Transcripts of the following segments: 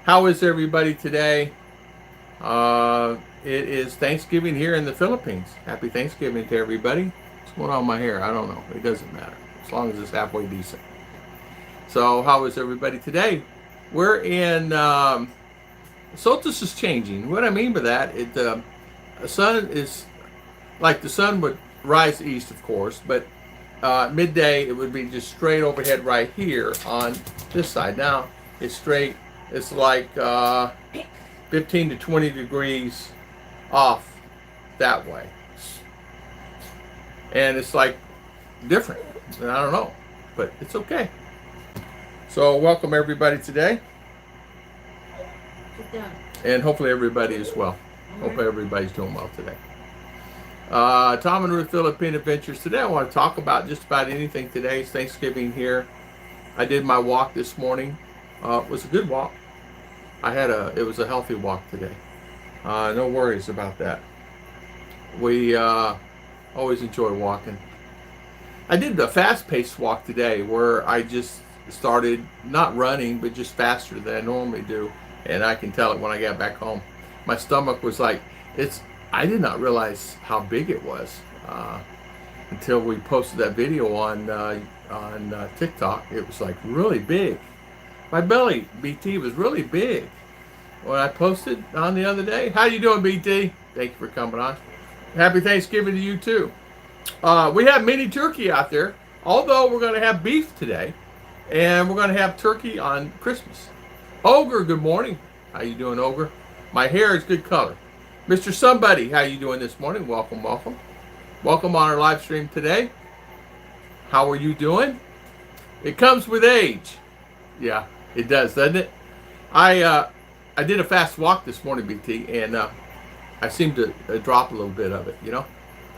How is everybody today? It is Thanksgiving here in the Philippines. Happy Thanksgiving to everybody. What's going on with my hair? I don't know. It doesn't matter as long as it's halfway decent. So, how is everybody today? We're in solstice is changing. What I mean by that, the sun is like the sun would rise east, of course, but midday it would be just straight overhead right here on this side. Now it's straight. It's like 15 to 20 degrees off that way, and it's like different. I don't know, but it's okay. So welcome everybody today, and hopefully everybody is well. Hope everybody's doing well today. Tom and Ruth Philippine Adventures. Today I want to talk about just about anything today. It's Thanksgiving here. I did my walk this morning. It was a good walk. It was a healthy walk today. No worries about that. We always enjoy walking. I did the fast-paced walk today where I just started not running, but just faster than I normally do. And I can tell it when I got back home. My stomach was like, I did not realize how big it was until we posted that video on TikTok. It was like really big. My belly, BT, was really big when I posted on the other day. How you doing, BT? Thank you for coming on. Happy Thanksgiving to you too. We have mini turkey out there, although we're going to have beef today, and we're going to have turkey on Christmas. Ogre, good morning. How you doing, Ogre? My hair is good color. Mr. Somebody, how you doing this morning? Welcome, welcome. Welcome on our live stream today. How are you doing? It comes with age. Yeah, it does, doesn't it? I did a fast walk this morning, BT, and I seemed to drop a little bit of it, you know?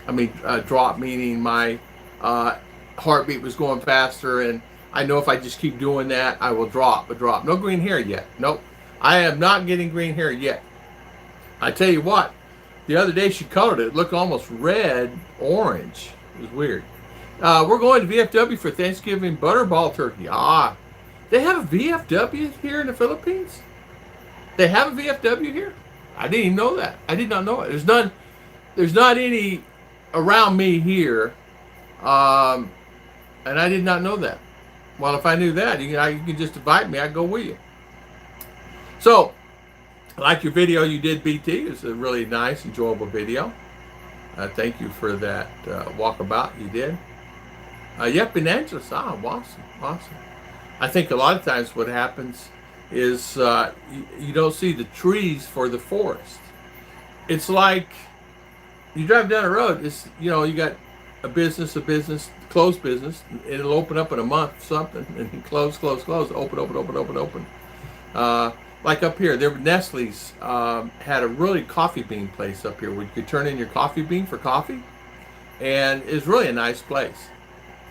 I mean, drop meaning my heartbeat was going faster, and I know if I just keep doing that, I will drop. No green hair yet. Nope. I am not getting green hair yet. I tell you what, the other day she colored it. It looked almost red, orange. It was weird. We're going to VFW for Thanksgiving butterball turkey. They have a VFW here in the Philippines? They have a VFW here? I didn't even know that. I did not know it. There's not any around me here, and I did not know that. Well, if I knew that, you can just invite me. I'd go with you. So, I like your video you did, BT. It's a really nice, enjoyable video. Thank you for that walkabout you did. Yep, in Angeles. Awesome. I think a lot of times what happens is you don't see the trees for the forest. It's like you drive down the road. You got a business, closed business. It'll open up in a month, something, and close, open. Like up here, Nestle's had a really coffee bean place up here where you could turn in your coffee bean for coffee, and it's really a nice place.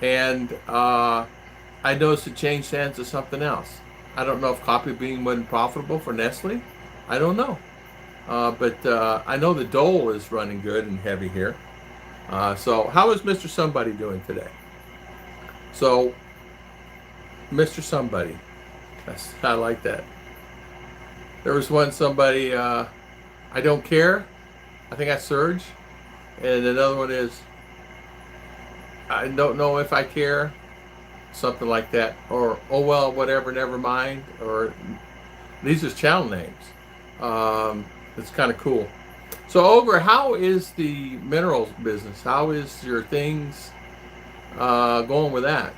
And I noticed it changed hands to something else. I don't know if coffee bean wasn't profitable for Nestle. I don't know, but I know the dole is running good and heavy here. So how is Mr. Somebody doing today? So, Mr. Somebody, I like that. There was somebody, I don't care. I think that's Surge. And another one is, I don't know if I care. Something like that. Or, oh well, whatever, never mind. Or, these are channel names. It's kind of cool. So, Ogre, how is the minerals business? How is your things going with that?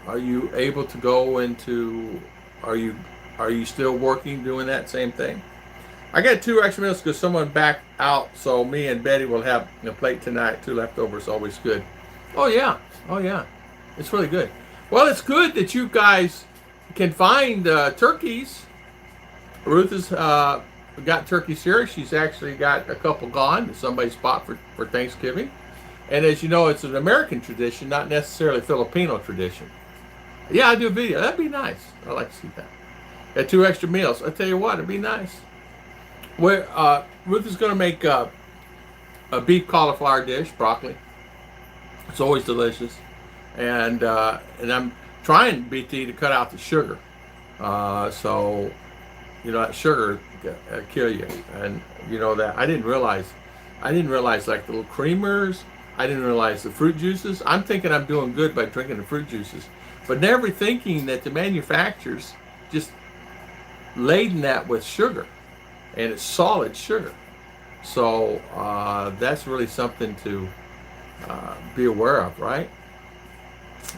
Are you able to go into, are you still working, doing that same thing? I got 2 extra minutes because someone backed out, so me and Betty will have a plate tonight. 2 leftovers, always good. Oh yeah, it's really good. Well, it's good that you guys can find turkeys. Ruth has got turkeys here. She's actually got a couple gone that somebody's bought for Thanksgiving. And as you know, it's an American tradition, not necessarily a Filipino tradition. Yeah, I do a video. That'd be nice. I'd like to see that. Got 2 extra meals. I tell you what, it'd be nice. Ruth is going to make a beef cauliflower dish, broccoli. It's always delicious, and I'm trying, BT, to cut out the sugar. So that sugar kill you. And that I didn't realize. Like the little creamers. I didn't realize the fruit juices. I'm thinking I'm doing good by drinking the fruit juices, but never thinking that the manufacturers just laden that with sugar, and it's solid sugar. So that's really something to be aware of, right?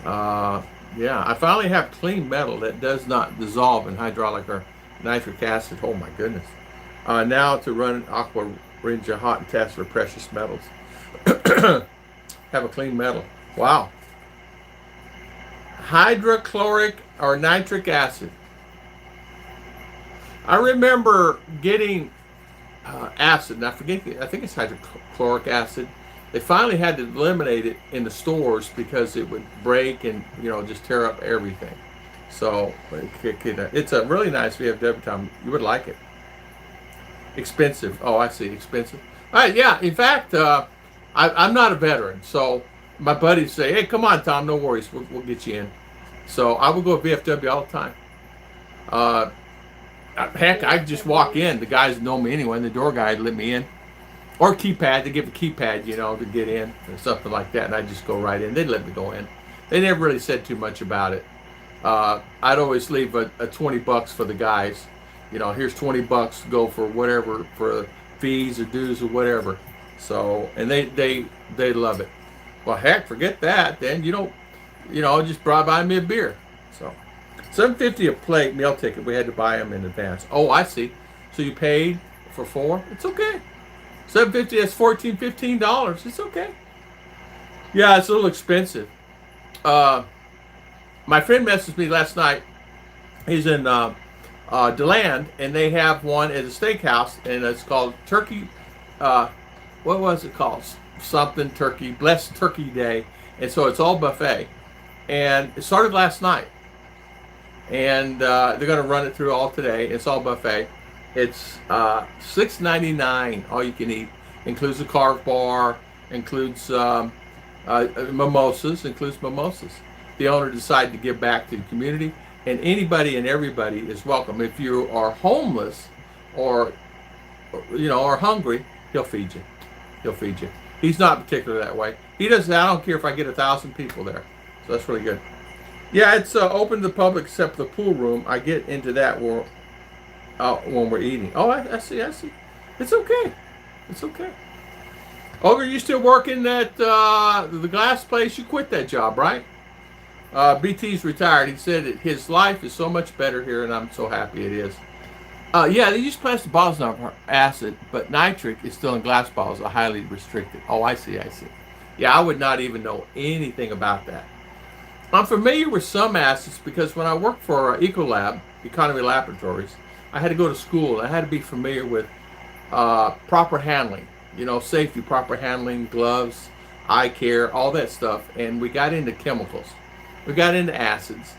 Yeah, I finally have clean metal that does not dissolve in hydraulic or nitric acid. Oh my goodness. Now to run aqua Ranger hot and test for precious metals. Have a clean metal. Wow. Hydrochloric or nitric acid. I remember getting acid, and I think it's hydrochloric acid. They finally had to eliminate it in the stores because it would break and just tear up everything. So it's a really nice VFW, Tom. You would like it. Expensive. Oh, I see. Expensive. All right. Yeah. In fact, I'm not a veteran, so my buddies say, "Hey, come on, Tom. No worries. We'll get you in." So I will go to VFW all the time. Heck, I could just walk in. The guys know me anyway. And the door guy would let me in. Or keypad, to give a keypad, to get in or something like that. And I'd just go right in. They'd let me go in. They never really said too much about it. I'd always leave a $20 for the guys. Here's $20 to go for whatever, for fees or dues or whatever. So, and they love it. Well, heck, forget that. Then just buy me a beer. So, $7.50 a plate meal ticket. We had to buy them in advance. Oh, I see. So you paid for 4? It's okay. $7.50. That's $14, $15. It's okay. Yeah, it's a little expensive. My friend messaged me last night. He's in DeLand, and they have one at a steakhouse, and it's called Turkey. What was it called? Something Turkey. Blessed Turkey Day. And so it's all buffet. And it started last night. And they're going to run it through all today. It's all buffet. It's $6.99, all you can eat. Includes a carb bar, includes mimosas, The owner decided to give back to the community, and anybody and everybody is welcome. If you are homeless or hungry, he'll feed you. He's not particular that way. He doesn't. I don't care if I get 1,000 people there. So that's really good. Yeah, it's open to the public except the pool room. I get into that when we're eating. Oh, I see. It's okay. Olga, you still working at the glass place? You quit that job, right? BT's retired. He said that his life is so much better here, and I'm so happy it is. Yeah, they use plastic bottles now for acid, but nitric is still in glass bottles, are highly restricted. Oh, I see. Yeah, I would not even know anything about that. I'm familiar with some acids because when I worked for Ecolab, Economy Laboratories, I had to go to school. I had to be familiar with proper handling, safety, proper handling, gloves, eye care, all that stuff. And we got into chemicals. We got into acids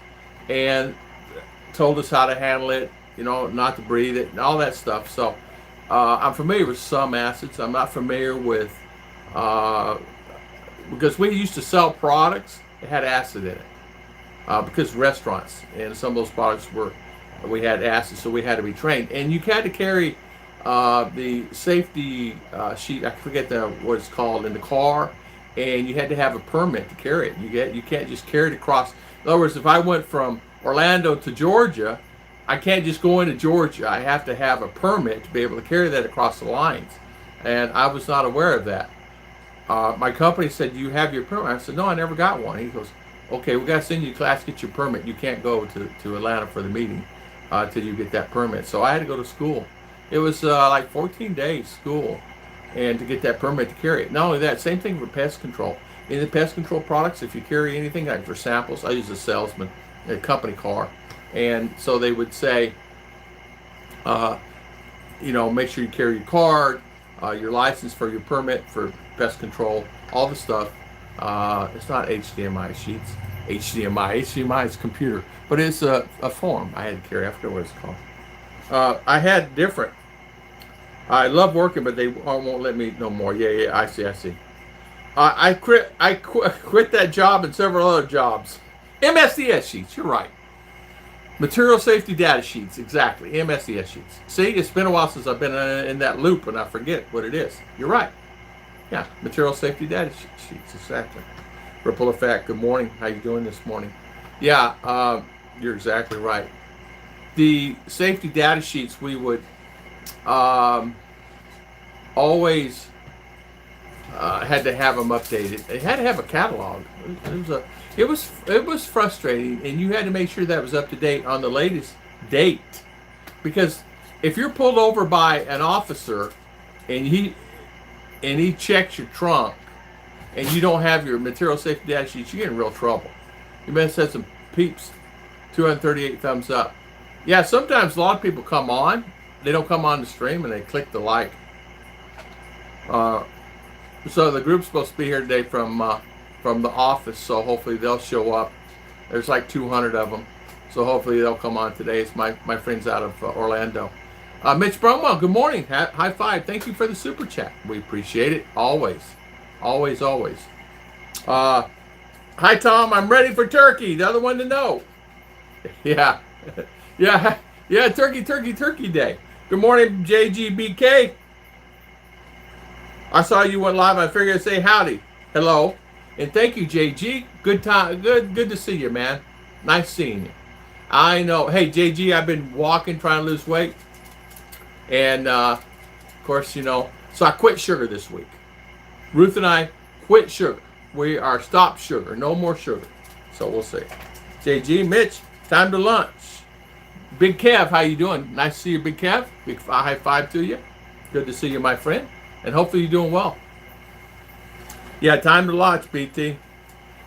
and told us how to handle it, not to breathe it and all that stuff. So I'm familiar with some acids. I'm not familiar with, because we used to sell products that had acid in it. Because restaurants and some of those products we had acid, so we had to be trained. And you had to carry the safety sheet, I forget what it's called, in the car, and you had to have a permit to carry it. You can't just carry it across. In other words, if I went from Orlando to Georgia, I can't just go into Georgia. I have to have a permit to be able to carry that across the lines. And I was not aware of that. My company said, "Do you have your permit?" I said, "No, I never got one." He goes, "Okay, we got to send you to class, get your permit. You can't go to Atlanta for the meeting till you get that permit." So I had to go to school. It was like 14 days school, and to get that permit to carry it. Not only that, same thing for pest control. In the pest control products, if you carry anything, like for samples, I use a salesman, a company car, and so they would say, make sure you carry your card, your license for your permit for pest control, all the stuff. It's not HDMI sheets. HDMI is computer, but it's a form I had to carry. I forget what it's called. I had different. I love working, but they won't let me no more. Yeah, I see. I quit that job and several other jobs. MSDS sheets. You're right. Material safety data sheets, exactly. MSDS sheets. See, it's been a while since I've been in that loop and I forget what it is. You're right. Yeah, material safety data sheets, exactly. Ripple effect, good morning. How you doing this morning? Yeah, you're exactly right. The safety data sheets, we would always had to have them updated. It had to have a catalog. It was frustrating, and you had to make sure that was up to date on the latest date, because if you're pulled over by an officer and he checks your trunk and you don't have your material safety data sheets, you get in real trouble. You must have some peeps. 238 thumbs up. Yeah, sometimes a lot of people come on. They don't come on the stream and they click the like. So the group's supposed to be here today from the office, so hopefully they'll show up. There's like 200 of them, so hopefully they'll come on today. It's my friends out of Orlando. Mitch Bromwell, good morning. High five. Thank you for the super chat. We appreciate it. Always. Always, always. Hi, Tom. I'm ready for turkey. The other one to know. Yeah. Yeah. Turkey day. Good morning, JGBK. I saw you went live. I figured I'd say howdy. Hello. And thank you, JG. Good time. Good to see you, man. Nice seeing you. I know. Hey, JG, I've been walking, trying to lose weight. And, of course, so I quit sugar this week. Ruth and I quit sugar. We are stop sugar. No more sugar. So we'll see. JG, Mitch, time to lunch. Big Kev, how you doing? Nice to see you, Big Kev. Big high five to you. Good to see you, my friend. And hopefully you're doing well. Yeah, time to lunch, BT.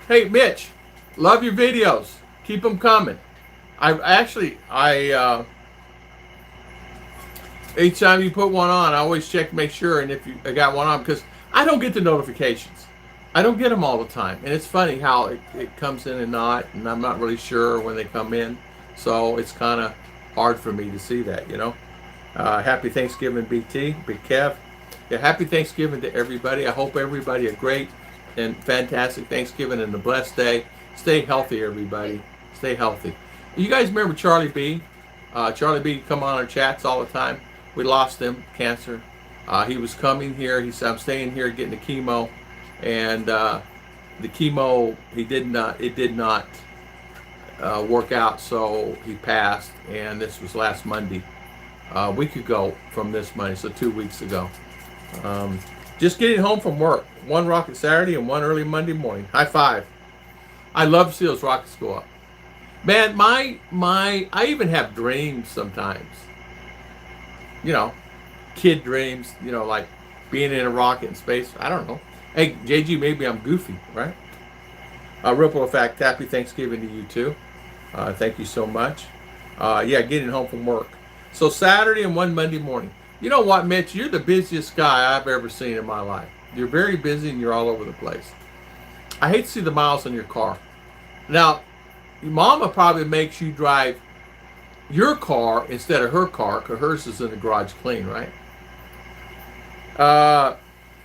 Hey, Mitch, love your videos. Keep them coming. Each time you put one on, I always check to make sure, and if I got one on, because I don't get the notifications. I don't get them all the time. And it's funny how it comes in and I'm not really sure when they come in. So it's kind of hard for me to see that, Happy Thanksgiving, BT, Big Kev. Yeah, happy Thanksgiving to everybody. I hope everybody a great and fantastic Thanksgiving and a blessed day. Stay healthy, everybody. Stay healthy. You guys remember Charlie B? Charlie B come on our chats all the time. We lost him, cancer. He was coming here. He said, I'm staying here getting the chemo. And the chemo, it did not work out, so he passed. And this was last Monday, a week ago from this Monday, so 2 weeks ago. Just getting home from work. One rocket Saturday and one early Monday morning. High five. I love to see those rockets go up. Man, I even have dreams sometimes. Kid dreams, like being in a rocket in space. I don't know. Hey, JG, maybe I'm goofy, right? Ripple effect, happy Thanksgiving to you too. Thank you so much. Yeah, getting home from work. So Saturday and one Monday morning. You know what, Mitch? You're the busiest guy I've ever seen in my life. You're very busy and you're all over the place. I hate to see the miles on your car. Now, your mama probably makes you drive your car instead of her car, because hers is in the garage clean, right?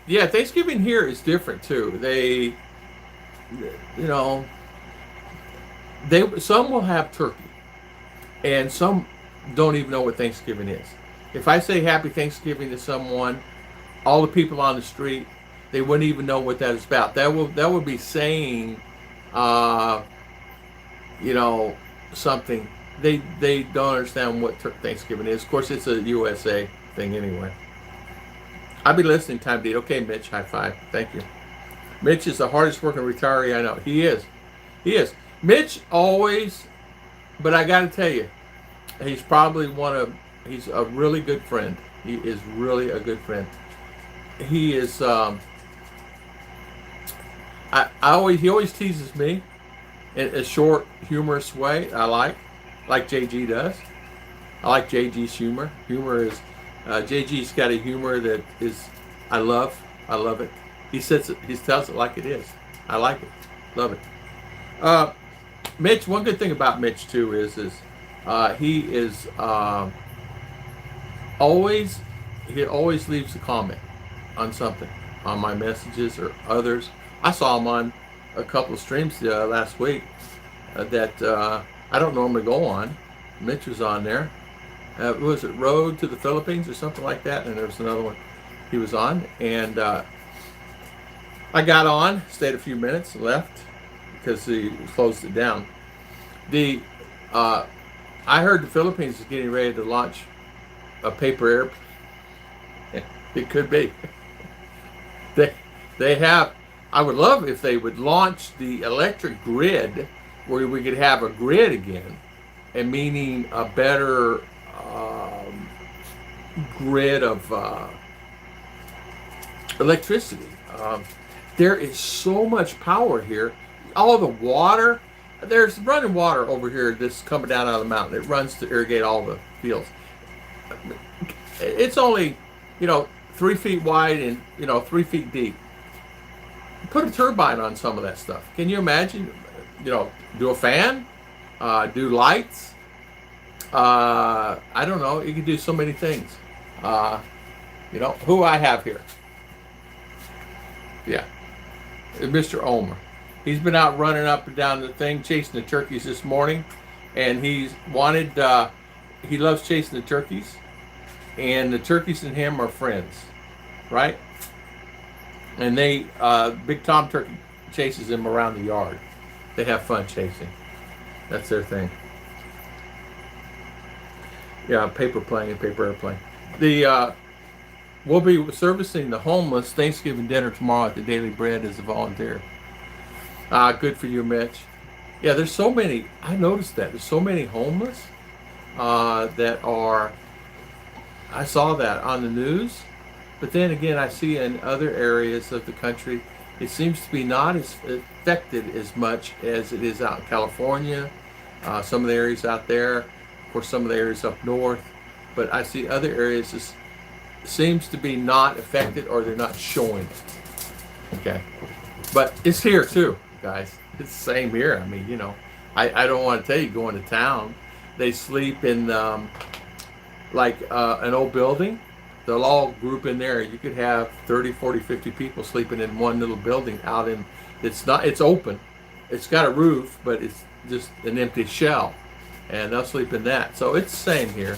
Yeah, Thanksgiving here is different too. Some will have turkey, and some don't even know what Thanksgiving is. If I say Happy Thanksgiving to someone, all the people on the street, they wouldn't even know what that is about. That would be saying, something. They don't understand what Thanksgiving is. Of course, it's a USA thing anyway. I'll be listening, Time Deed. Okay, Mitch, high five. Thank you. Mitch is the hardest working retiree I know. He is. Mitch always, but I got to tell you, he's probably he's a really good friend. He is really a good friend. He is, he always teases me in a short, humorous way. I like JG does. I like JG's humor. JG's got a humor that is, I love it. He tells it like it is. I like it. Love it. Mitch, one good thing about Mitch too is he is always leaves a comment on something, on my messages or others. I saw him on a couple of streams last week that I don't normally go on, Mitch was on there. Was it Road to the Philippines or something like that? And there was another one he was on. And I got on, stayed a few minutes, left because he closed it down. I heard the Philippines is getting ready to launch a paper airplane. It could be. They have. I would love if they would launch the electric grid, where we could have a grid again, and meaning a better grid of electricity. There is so much power here. All the water, there's running water over here that's coming down out of the mountain. It runs to irrigate all the fields. It's only, 3 feet wide and 3 feet deep. Put a turbine on some of that stuff. Can you imagine? Do a fan, do lights. I don't know. You can do so many things. Who I have here. Yeah, Mr. Omer. He's been out running up and down the thing, chasing the turkeys this morning, and he loves chasing the turkeys, and the turkeys and him are friends, right? And Big Tom Turkey chases him around the yard. They have fun chasing. That's their thing. Yeah, paper airplane. We'll be servicing the homeless Thanksgiving dinner tomorrow at the Daily Bread as a volunteer. Good for you, Mitch. Yeah, there's so many. I noticed that. There's so many homeless that are. I saw that on the news. But then again, I see in other areas of the country, it seems to be not as affected as much as it is out in California, some of the areas out there, of course some of the areas up north. But I see other areas that seems to be not affected, or they're not showing it. Okay. But it's here too, guys. It's the same here. I mean, I don't want to tell you, going to town, they sleep in an old building. They'll all group in there. You could have 30, 40, 50 people sleeping in one little building out in, it's open. It's got a roof, but it's just an empty shell. And they'll sleep in that. So it's the same here.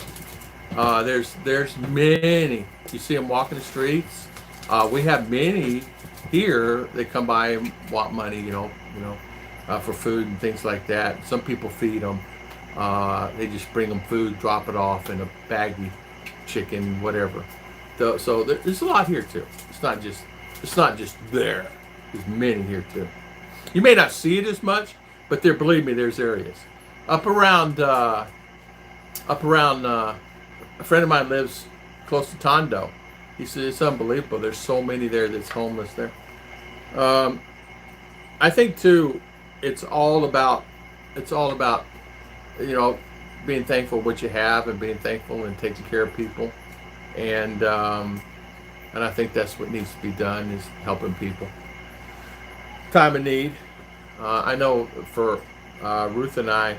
There's many. You see them walking the streets. We have many here that come by and want money, for food and things like that. Some people feed them. They just bring them food, drop it off in a baggie, chicken, whatever. So there's a lot here too. It's not just there. There's many here too. You may not see it as much, but believe me, there's areas up around. A friend of mine lives close to Tondo. He said it's unbelievable. There's so many there that's homeless there. I think too, it's all about being thankful what you have, and being thankful and taking care of people, and I think that's what needs to be done, is helping people. Time of need. I know for Ruth and I,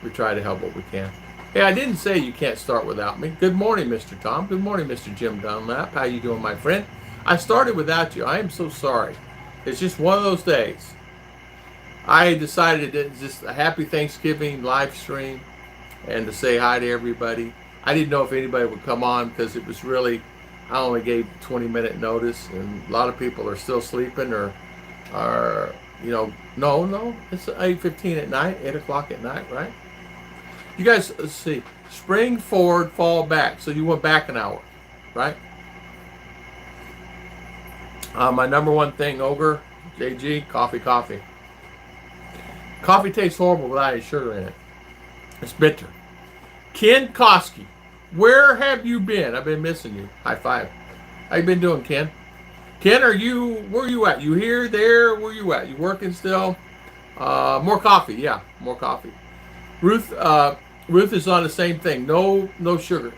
we try to help what we can. Hey, I didn't say you can't start without me. Good morning, Mr. Tom. Good morning, Mr. Jim Dunlap. How you doing, my friend? I started without you. I am so sorry. It's just one of those days. I decided it's just a happy Thanksgiving live stream and to say hi to everybody. I didn't know if anybody would come on because it was really, I only gave 20-minute notice, and a lot of people are still sleeping or no, it's 8:15 at night, 8 o'clock at night, right? You guys, let's see, spring forward, fall back. So you went back an hour, right? My number one thing, Ogre, JG, coffee. Coffee tastes horrible without any sugar in it. It's bitter. Ken Koski, where have you been? I've been missing you. High five. How you been doing, Ken? Ken, where are you at? You here, there? Where you at? You working still? More coffee. Yeah, more coffee. Ruth is on the same thing. No sugar.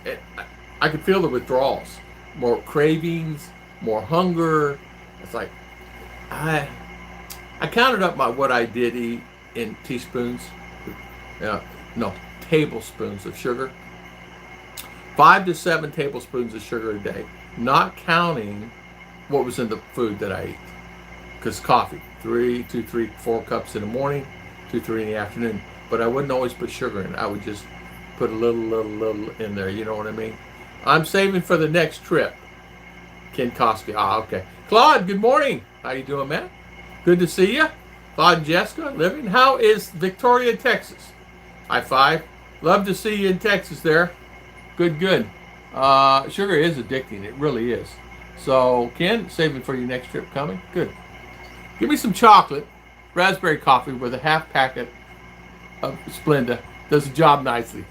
I could feel the withdrawals. More cravings, more hunger. It's like, I counted up what I did eat in teaspoons. Tablespoons of sugar. 5 to 7 tablespoons of sugar a day. Not counting what was in the food that I ate. Because coffee, 3, 4 cups in the morning, 2, 3 in the afternoon. But I wouldn't always put sugar in. I would just put a little in there. You know what I mean? I'm saving for the next trip. Ken Koski. Okay. Claude, good morning. How you doing, man? Good to see you. Claude and Jessica, living. How is Victoria, Texas? High five. Love to see you in Texas there. Good, good. Sugar is addicting. It really is. So, Ken, saving for your next trip coming. Good. Give me some chocolate, raspberry coffee with a half packet of Splenda. Does the job nicely.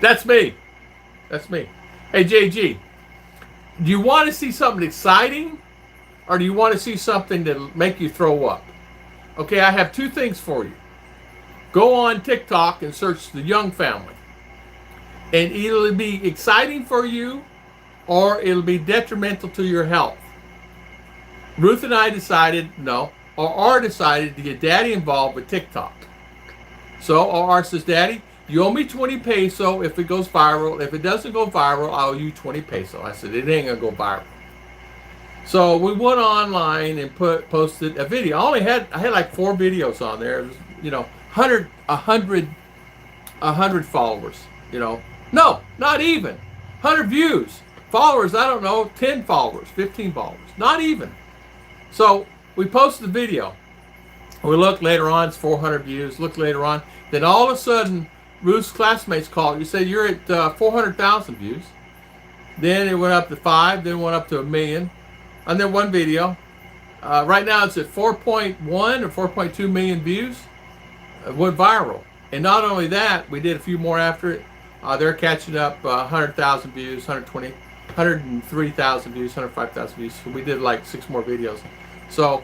That's me. That's me. Hey, JG, do you want to see something exciting or do you want to see something that'll make you throw up? Okay, I have two things for you. Go on TikTok and search the Young family. And it'll be exciting for you or it'll be detrimental to your health. Ruth and I decided, decided to get Daddy involved with TikTok. So RR says, Daddy, you owe me 20 peso if it goes viral. If it doesn't go viral, I'll owe you 20 peso. I said, it ain't gonna go viral. So we went online and posted a video. I had like 4 videos on there. It was, 100 followers, No, not even. 100 views. Followers, I don't know, 10 followers, 15 followers. Not even. So we posted the video. We looked later on, it's 400 views. Look later on. Then all of a sudden, Ruth's classmates called. You say, you're at 400,000 views. Then it went up to 5, then went up to 1 million. And then one video. Right now it's at 4.1 or 4.2 million views. It went viral. And not only that, we did a few more after it. They're catching up 100,000 views, 103,000 views, 105,000 views. So we did like 6 more videos. So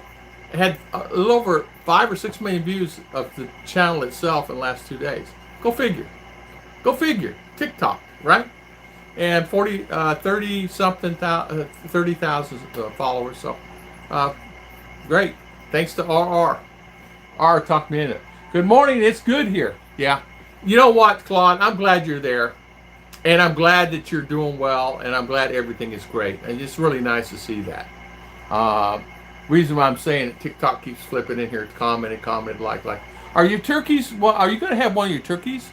it had a little over 5 or 6 million views of the channel itself in the last 2 days. Go figure. Go figure. TikTok, right? And 30,000 followers. So great. Thanks to RR. R talked me into it. Good morning. It's good here. Yeah. You know what, Claude? I'm glad you're there. And I'm glad that you're doing well. And I'm glad everything is great. And it's really nice to see that. Reason why I'm saying it, TikTok keeps flipping in here, comment, like. Are your turkeys, are you going to have one of your turkeys?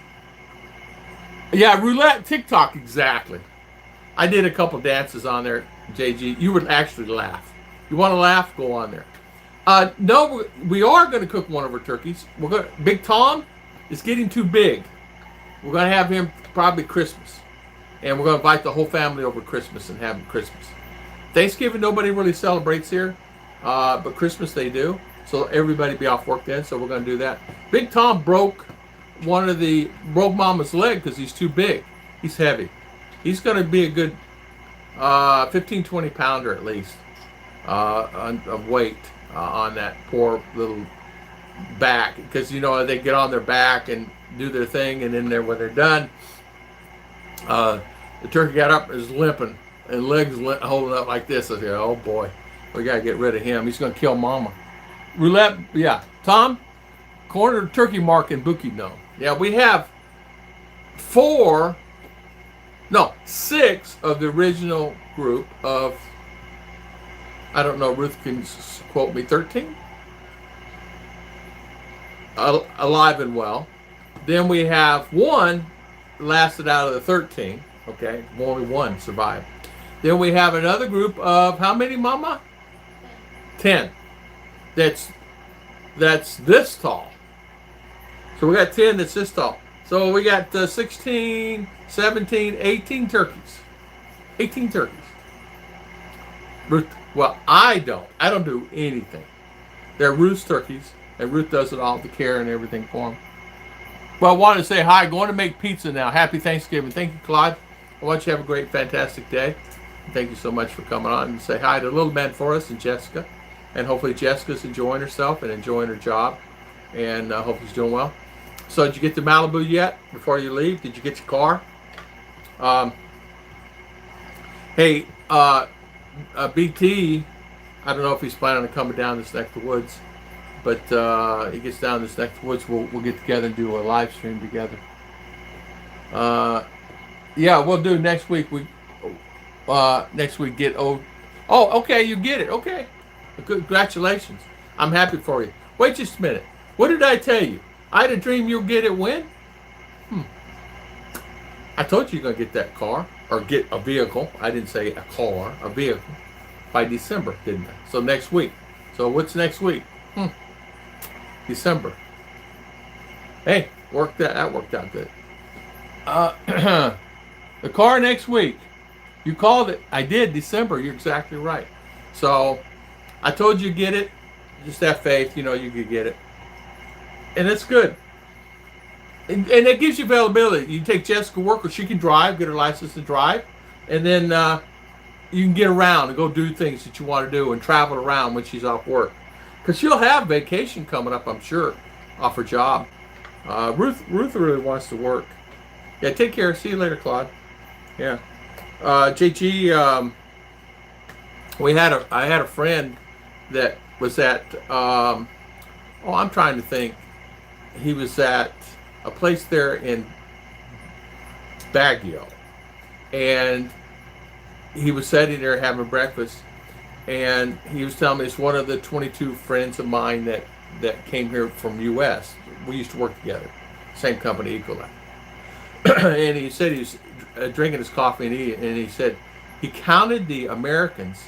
Yeah, roulette, TikTok, exactly. I did a couple dances on there, JG. You would actually laugh. You want to laugh? Go on there. No, we are going to cook one of our turkeys. Big Tom is getting too big. We're going to have him probably Christmas. And we're going to invite the whole family over Christmas and have Christmas. Thanksgiving, nobody really celebrates here. But Christmas they do. So everybody be off work then. So we're going to do that. Big Tom broke Mama's leg because he's too big. He's heavy. He's going to be a good 15, 20 pounder at least of weight on that poor little back. Because, they get on their back and do their thing. And then when they're done, the turkey got up and is limping. And legs holding up like this. I said, oh boy. We got to get rid of him. He's going to kill Mama. Roulette, yeah. Tom, corner turkey mark in Bukidnon. Yeah, we have 6 of the original group of, I don't know, Ruth can quote me, 13? Alive and well. Then we have 1 lasted out of the 13. Okay, only 1 survived. Then we have another group of, how many, Mama? 10. That's this tall. So we got 10 that's this tall. So we got 16, 17, 18 turkeys. 18 turkeys. Well, I don't do anything. They're Ruth's turkeys, and Ruth does it all, the care and everything for them. Well, I wanted to say hi. Going to make pizza now. Happy Thanksgiving. Thank you, Claude. I want you to have a great, fantastic day. Thank you so much for coming on and say hi to Little Man for us and Jessica. And hopefully Jessica's enjoying herself and enjoying her job. And hope she's doing well. So did you get to Malibu yet before you leave? Did you get your car? Hey, BT, I don't know if he's planning on coming down this neck of the woods. But he gets down this neck of the woods, we'll get together and do a live stream together. Yeah, we'll do next week. Next week get okay, you get it. Okay. Congratulations. I'm happy for you. Wait just a minute. What did I tell you? I had a dream you'll get it when? I told you you're going to get that car or get a vehicle. I didn't say a car, a vehicle by December, didn't I? So next week. So what's next week? December. Hey, that worked out good. The car next week. You called it. I did, December. You're exactly right. So I told you get it. Just have faith, you could get it. And it's good. And it gives you availability. You take Jessica to work, or she can drive, get her license to drive, and then you can get around and go do things that you want to do and travel around when she's off work. Because she'll have vacation coming up, I'm sure, off her job. Ruth really wants to work. Yeah, take care. See you later, Claude. Yeah. JG, I had a friend that was at, I'm trying to think. He was at a place there in Baguio, and he was sitting there having breakfast, and he was telling me it's one of the 22 friends of mine that came here from U.S. We used to work together, same company, Ecolab. And he said he was drinking his coffee, and he said he counted the Americans,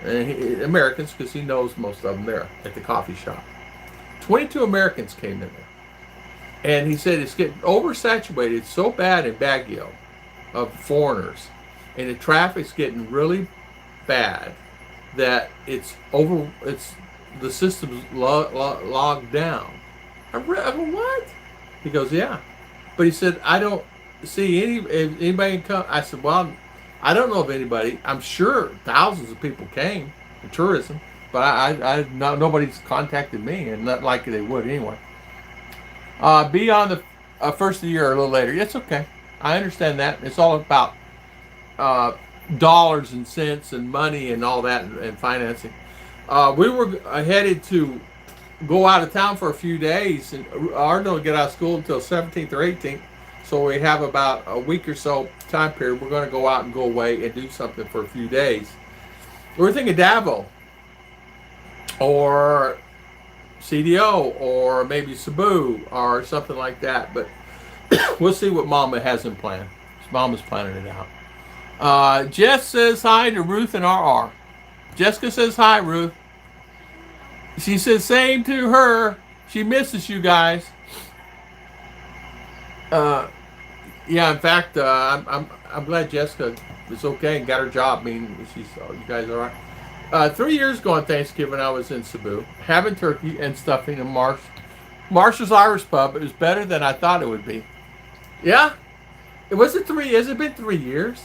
because he knows most of them there at the coffee shop. 22 Americans came in there. And he said it's getting oversaturated so bad in Baguio of foreigners, and the traffic's getting really bad that the system's logged down. I went, what? He goes, yeah. But he said, I don't see anybody come. I said, well, I don't know of anybody. I'm sure thousands of people came for tourism, but nobody's contacted me, and not like they would anyway. Be on the first of the year or a little later. It's okay. I understand that. It's all about dollars and cents and money and all that and financing. We were headed to go out of town for a few days, and Arden will get out of school until 17th or 18th. So we have about a week or so time period. We're going to go out and go away and do something for a few days. We're thinking Davao or CDO or maybe Cebu or something like that. But we'll see what Mama has in plan. Mama's planning it out. Jess says hi to Ruth and RR. Jessica says hi, Ruth. She says same to her. She misses you guys. Yeah, in fact, I'm glad Jessica is okay and got her job. I mean, you guys all right? 3 years ago on Thanksgiving, I was in Cebu having turkey and stuffing in Marshall's Irish Pub. It was better than I thought it would be. Yeah, has it been 3 years?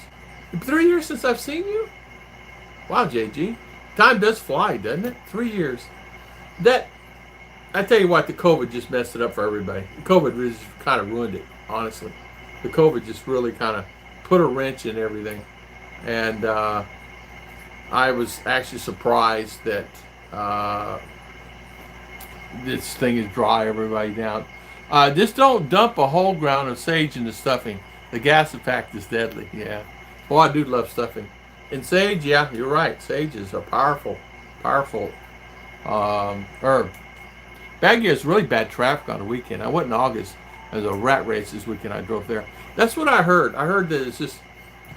3 years since I've seen you? Wow, JG, time does fly, doesn't it? 3 years. I tell you what, the COVID just messed it up for everybody. COVID really kind of ruined it, honestly. The COVID just really kind of put a wrench in everything. And I was actually surprised that this thing is dry everybody down. Just don't dump a whole ground of sage in the stuffing. The gas effect is deadly. Yeah. Well, I do love stuffing. And sage, yeah, you're right. Sage is a powerful herb. Baguio is really bad traffic on the weekend. I went in August. There was a rat race this weekend. I drove there. That's what I heard. I heard that it's just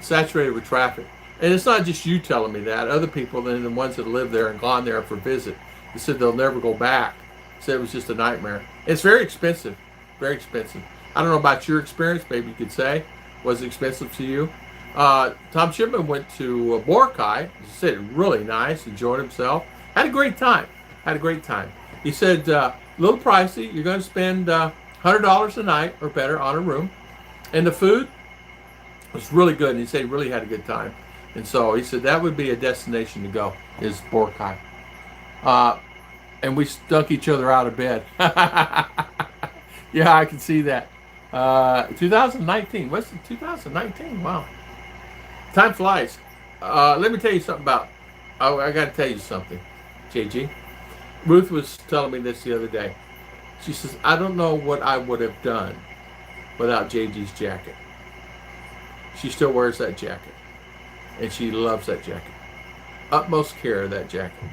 saturated with traffic. And it's not just you telling me that. Other people, and the ones that live there and gone there for visit, they said they'll never go back. Said it was just a nightmare. It's very expensive. Very expensive. I don't know about your experience. Maybe you could say. Was it expensive to you? Tom Shipman went to Boracay. He said really nice. Enjoyed himself. Had a great time. He said, a little pricey. You're going to spend $100 a night or better on a room. And the food was really good. And he said he really had a good time. And so he said that would be a destination to go, is Boracay. And we stunk each other out of bed. Yeah, I can see that. 2019. What's it? 2019? Wow. Time flies. Let me tell you something about... I got to tell you something, JG. Ruth was telling me this the other day. She says, I don't know what I would have done without JG's jacket. She still wears that jacket. And she loves that jacket. Utmost care of that jacket.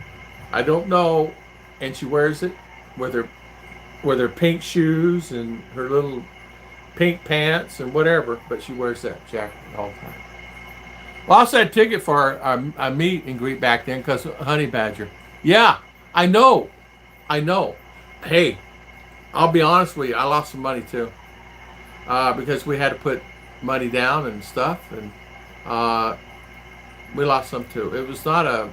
I don't know, and she wears it with her pink shoes and her little pink pants and whatever, but she wears that jacket all the time. Well, I also had a ticket for a meet and greet back then because honey badger. Yeah, I know. I know. Hey, I'll be honest with you. I lost some money too because we had to put money down and stuff, and we lost some too. It was not a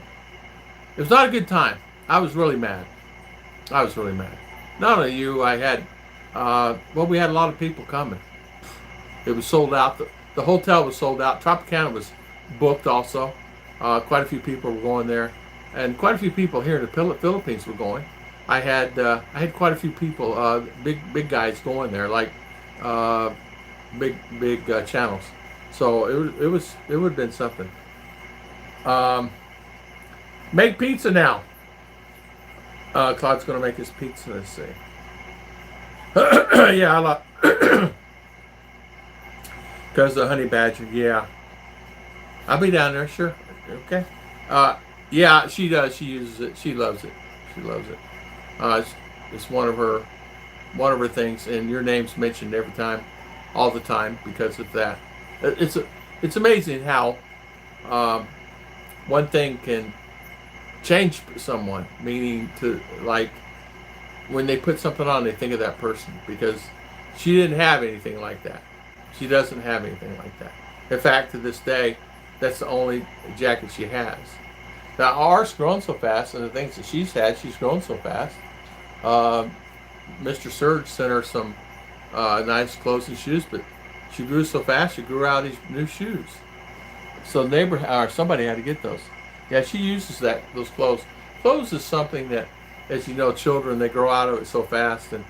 good time. I was really mad. I was really mad. Not only you, I had we had a lot of people coming. It was sold out. The hotel was sold out. Tropicana was booked also. Quite a few people were going there, and quite a few people here in the Philippines were going. I had quite a few people, big guys going there, like big channels. So it would have been something. Make pizza now. Claude's gonna make his pizza. Let's see. Yeah, I like because the honey badger. Yeah, I'll be down there. Sure. Okay. Yeah, she does. She uses it. She loves it. She loves it. It's one of her things, and your name's mentioned every time, all the time because of that. It's amazing how one thing can change someone, meaning to, like, when they put something on, they think of that person because she didn't have anything like that. She doesn't have anything like that. In fact, to this day, that's the only jacket she has. Now, ours grown so fast, and the things that she's had, she's grown so fast. Mr. Surge sent her some nice clothes and shoes, but she grew so fast, she grew out these new shoes. So somebody had to get those. Yeah, she uses those clothes. Clothes is something that, as you know, children, they grow out of it so fast, and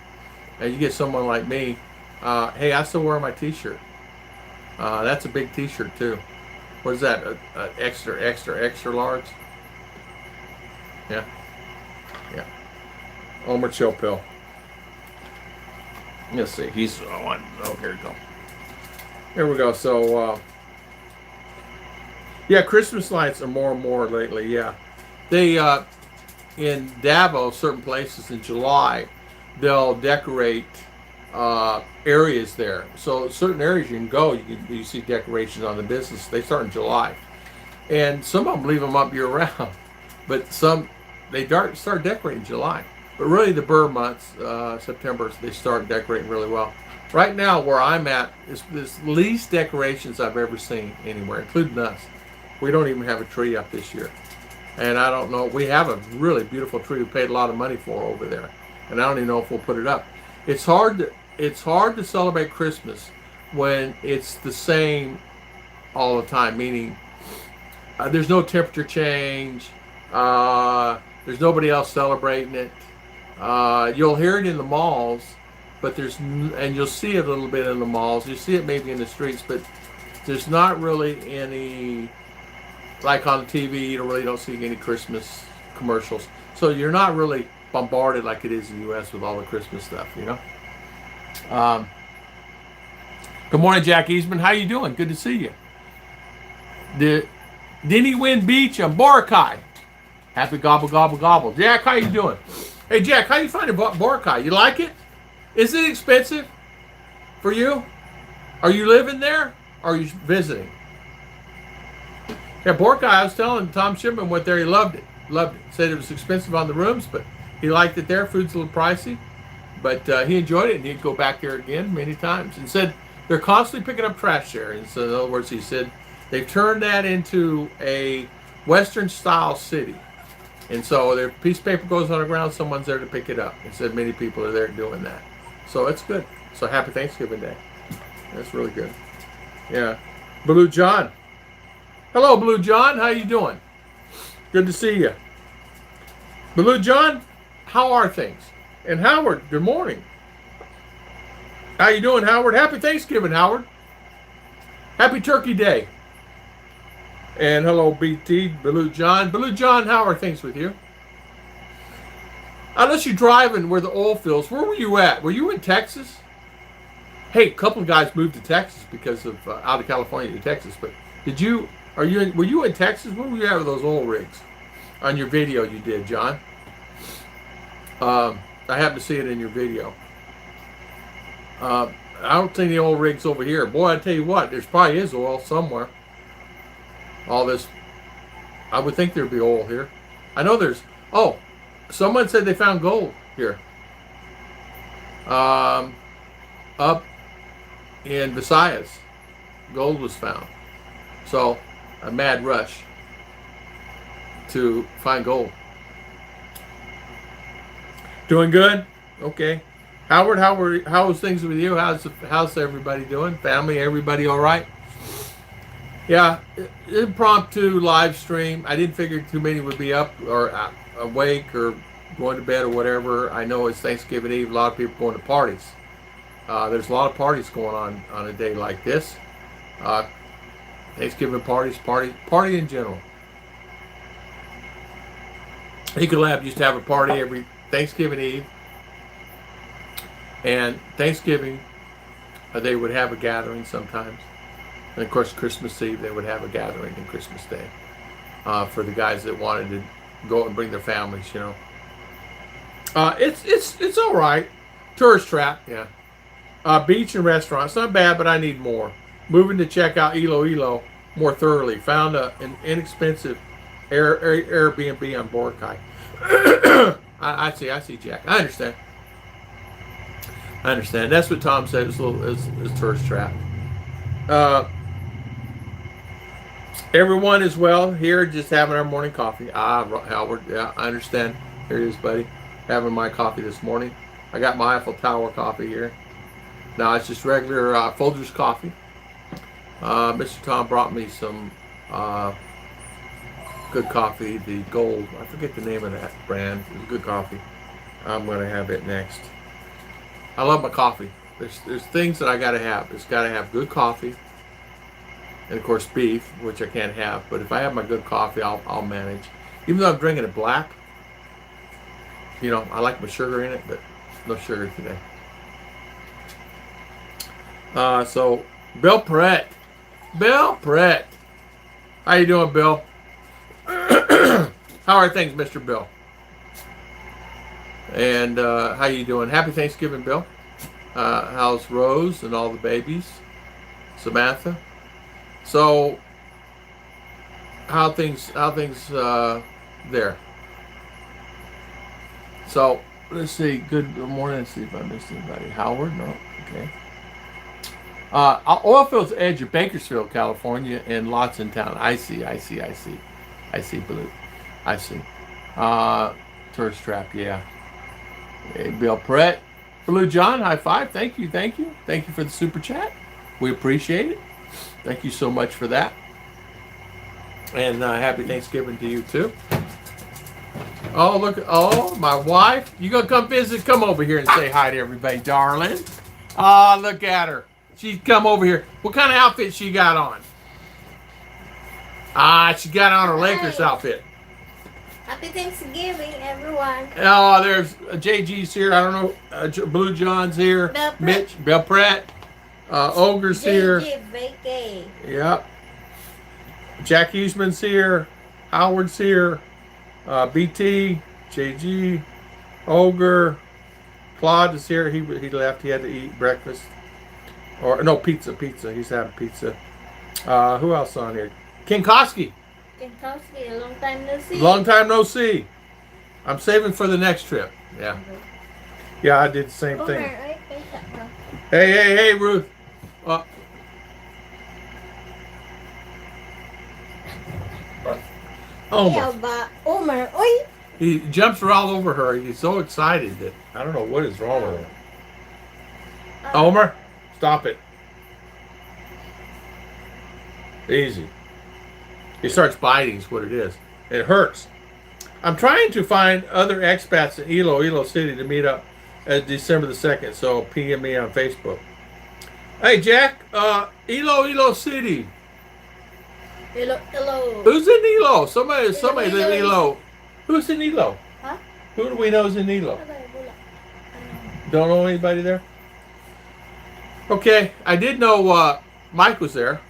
you get someone like me. Hey, I still wear my T-shirt. That's a big T-shirt too. What is that? A extra large? Yeah. Yeah. Homer chill pill. Let's see. He's on. Oh, here we go. Here we go. So, yeah, Christmas lights are more and more lately. Yeah, they in Davao, certain places in July, they'll decorate areas there. So certain areas you can go, you see decorations on the business. They start in July, and some of them leave them up year round, but some they start decorating in July. But really, the burr months, September, they start decorating really well. Right now, where I'm at, is the least decorations I've ever seen anywhere, including us. We don't even have a tree up this year. And I don't know, we have a really beautiful tree we paid a lot of money for over there. And I don't even know if we'll put it up. It's hard to celebrate Christmas when it's the same all the time, meaning there's no temperature change, there's nobody else celebrating it. You'll hear it in the malls, but and you'll see it a little bit in the malls. You see it maybe in the streets, but there's not really any, like on TV, you really don't see any Christmas commercials. So you're not really bombarded like it is in the U.S. with all the Christmas stuff, you know. Good morning, Jack Eastman. How you doing? Good to see you. Denny Win Beach and Boracay. Happy gobble, gobble, gobble. Jack, how you doing? Hey, Jack, how you finding Boracay? You like it? Is it expensive for you? Are you living there? Or are you visiting? Yeah, Boracay, I was telling Tom Shipman went there. He loved it. Loved it. Said it was expensive on the rooms, but he liked it there. Food's a little pricey, but he enjoyed it, and he'd go back there again many times. And said they're constantly picking up trash there. And so, in other words, he said they've turned that into a Western-style city. And so their piece of paper goes on the ground, someone's there to pick it up. He said many people are there doing that. So it's good. So happy Thanksgiving Day. That's really good. Yeah. Blue John. Hello, Blue John. How you doing? Good to see you. Blue John, how are things? And Howard, good morning. How you doing, Howard? Happy Thanksgiving, Howard. Happy Turkey Day. And hello, BT, Blue John. Blue John, how are things with you? Unless you're driving where the oil fields, where were you at? Were you in Texas? Hey, a couple of guys moved to Texas because of out of California to Texas. But were you in Texas? Where were you at with those oil rigs? On your video you did, John. I happened to see it in your video. I don't see any oil rigs over here. Boy, I tell you what, there's probably is oil somewhere. All this, I would think there'd be oil here. I know there's, oh, someone said they found gold here. Up in Visayas, gold was found. So, a mad rush to find gold. Doing good? Okay. Howard, how's things with you? How's everybody doing? Family, everybody all right? Yeah, impromptu live stream. I didn't figure too many would be up or awake or going to bed or whatever. I know it's Thanksgiving Eve. A lot of people going to parties. There's a lot of parties going on a day like this. Thanksgiving parties, party in general. Ecolab used to have a party every Thanksgiving Eve. And Thanksgiving, they would have a gathering sometimes. And of course, Christmas Eve, they would have a gathering on Christmas Day for the guys that wanted to go and bring their families, you know. It's all right. Tourist trap, yeah. Beach and restaurants, not bad, but I need more. Moving to check out Iloilo more thoroughly. Found an inexpensive Airbnb on Boracay. I see, Jack. I understand. That's what Tom said. It's tourist trap. Everyone is well here, just having our morning coffee. Howard, yeah, I understand. Here it is, buddy. Having my coffee this morning. I got my Eiffel Tower coffee here. Now it's just regular Folgers coffee. Mr. Tom brought me some good coffee, the Gold. I forget the name of that brand. It's good coffee. I'm going to have it next. I love my coffee. There's things that I got to have. It's got to have good coffee. And of course beef, which I can't have. But if I have my good coffee, I'll manage. Even though I'm drinking it black, you know, I like my sugar in it, but no sugar today. So Bill Perrett. How you doing, Bill? How are things, Mr. Bill? And how you doing? Happy Thanksgiving, Bill. How's Rose and all the babies? Samantha. So, how things there? So, let's see. Good morning. Let's see if I missed anybody. Howard? No. Okay. Oilfields Edge of Bakersfield, California, and lots in town. I see, Blue. I see. Tourist trap, yeah. Hey, Bill Pratt. Blue John, high five. Thank you for the super chat. We appreciate it. Thank you so much for that. And happy Thanksgiving to you too. Oh, look. Oh, my wife. You gonna come visit? Come over here and say hi to everybody, darling. Ah, look at her. She's come over here. What kind of outfit she got on? She got on her Lakers outfit. Happy Thanksgiving, everyone. Oh, there's JG's here. I don't know. Blue John's here. Mitch, Bill Pratt. Ogre's here. Vacay. Yep. Jack Huseman's here. Howard's here. BT, JG, Ogre. Claude is here. He left. He had to eat breakfast. Or no, pizza. He's having pizza. Who else on here? King Koski. A long time no see. I'm saving for the next trip. Yeah. Yeah, I did the same thing. Hey, Ruth. Omer. He jumps all over her. He's so excited that I don't know what is wrong with him. Omer, stop it. Easy. He starts biting is what it is. It hurts. I'm trying to find other expats in Iloilo City to meet up at December the 2nd, so PM me on Facebook. Hey, Jack, Iloilo City. Hello. Who's in Ilo? Somebody's in Ilo. Who's in Ilo? Huh? Who do we know is in Ilo? Don't know anybody there? Okay, I did know Mike was there.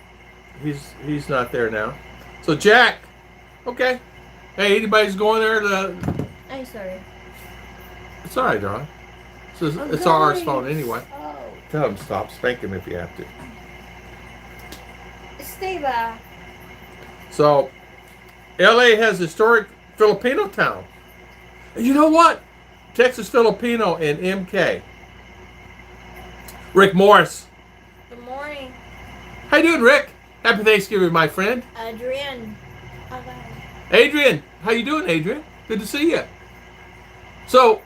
He's not there now. So Jack, okay. Hey, anybody's going there to... I'm sorry. It's all right, darling. It's our phone anyway. Oh. Tell him stop. Spank him if you have to. Stay ba? So, LA has historic Filipino town. And you know what? Texas Filipino and MK. Rick Morris. Good morning. How you doing, Rick? Happy Thanksgiving, my friend. Adrian. Okay. Adrian. How you doing, Adrian? Good to see you. So,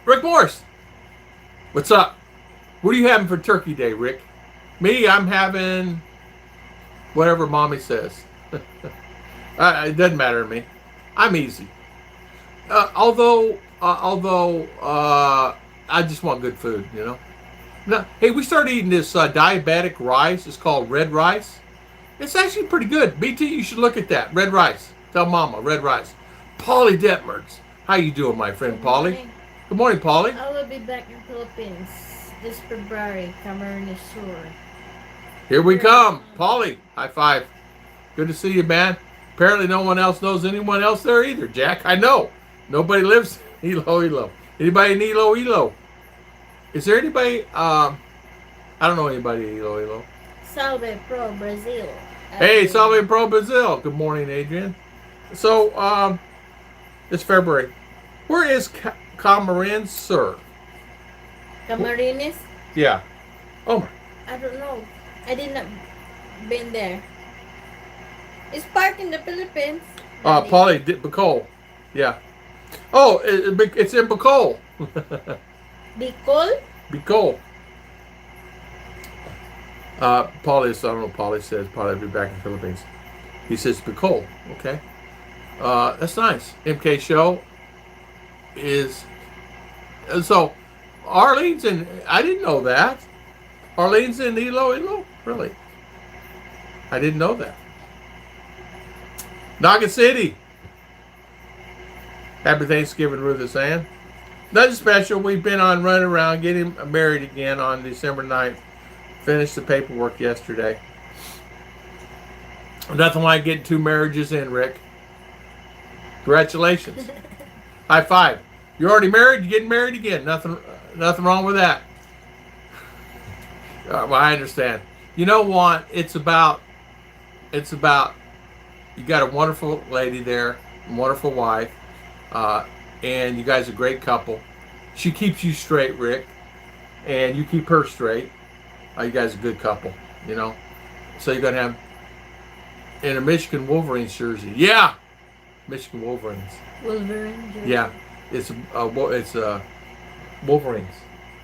Rick Morris. What's up? What are you having for Turkey Day, Rick? Me, I'm having whatever Mommy says. It doesn't matter to me. I'm easy. Although I just want good food, you know. Now, hey, we started eating this diabetic rice. It's called red rice. It's actually pretty good. BT, you should look at that. Red rice. Tell Mama, red rice. Polly Detmers. How you doing, my friend, Good Polly? morning. Good morning, Polly. I will be back in Philippines this February. Camarines Sur. Here we come. Polly, high five. Good to see you, man. Apparently no one else knows anyone else there either, Jack. I know. Nobody lives Ilo. Anybody in Ilo? Is there anybody, I don't know anybody in Ilo. Salve Pro Brazil. Hey, Salve Pro Brazil. Good morning, Adrian. So, it's February. Where is Camarines Sur? Camarines? Yeah. Oh, I don't know. I did not been there. It's part in the Philippines. Polly Bicol. Yeah. Oh, it's in Bicol. Bicol? Bicol. Polly, I don't know what Polly says. Polly will be back in the Philippines. He says Bicol. Okay. That's nice. MK show is... So, Arlene's in... I didn't know that. Arlene's in Ilo? Really? I didn't know that. Naga City. Happy Thanksgiving, Ruth is saying. Nothing special. We've been on running around, getting married again on December 9th. Finished the paperwork yesterday. Nothing like getting 2 marriages in, Rick. Congratulations. High five. You're already married, you're getting married again. Nothing wrong with that. Well, I understand. You know what? It's about you got a wonderful lady there, a wonderful wife, and you guys are a great couple. She keeps you straight, Rick, and you keep her straight. You guys are a good couple, you know. So you're gonna have in a Michigan Wolverines jersey. Yeah, Michigan Wolverines. Wolverine jersey. Yeah, it's Wolverines.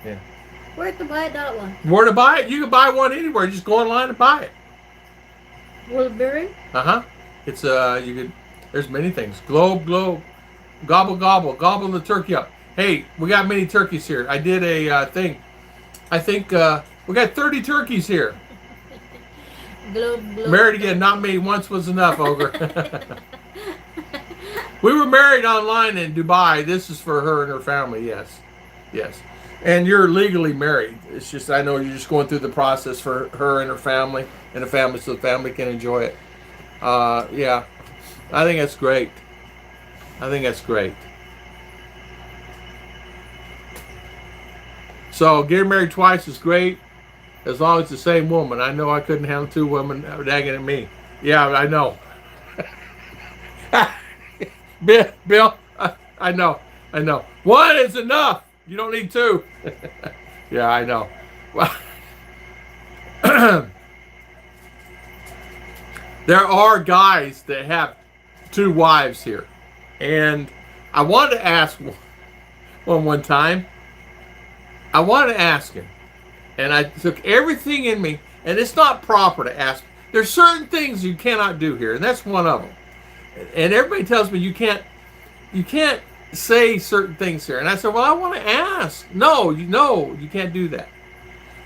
Yeah. Where to buy that one? Where to buy it? You can buy one anywhere. Just go online and buy it. Wolverine? It's you could. There's many things. Globe, gobble, gobble the turkey up. Hey, we got many turkeys here. I did a thing. I think we got 30 turkeys here. Globe. Married again, not me. Once was enough, Ogre. We were married online in Dubai. This is for her and her family. Yes. And you're legally married. It's just I know you're just going through the process for her and her family and the family, so the family can enjoy it. Yeah, I think that's great. So getting married twice is great, as long as it's the same woman. I know I couldn't handle 2 women nagging at me. Yeah, I know. Bill, I know. 1 is enough. You don't need 2. Yeah, I know. Well, there are guys that have 2 wives here. And I wanted to ask one time. I wanted to ask him. And I took everything in me. And it's not proper to ask. There's certain things you cannot do here. And that's one of them. And everybody tells me you can't say certain things here. And I said, well, I want to ask. No, you can't do that.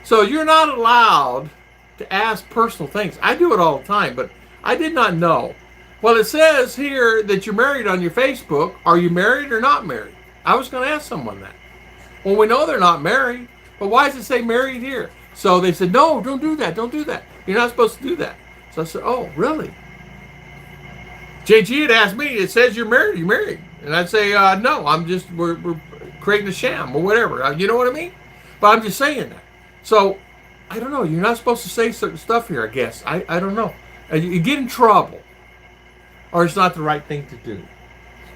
So you're not allowed to ask personal things. I do it all the time, but I did not know. Well, it says here that you're married on your Facebook. Are you married or not married? I was going to ask someone that. Well, we know they're not married, but why does it say married here? So they said, no, don't do that. You're not supposed to do that. So I said, oh, really? JG had asked me, it says you're married. You married? And I'd say, no, we're creating a sham or whatever. You know what I mean? But I'm just saying that. So, I don't know. You're not supposed to say certain stuff here, I guess. I don't know. You get in trouble, or it's not the right thing to do.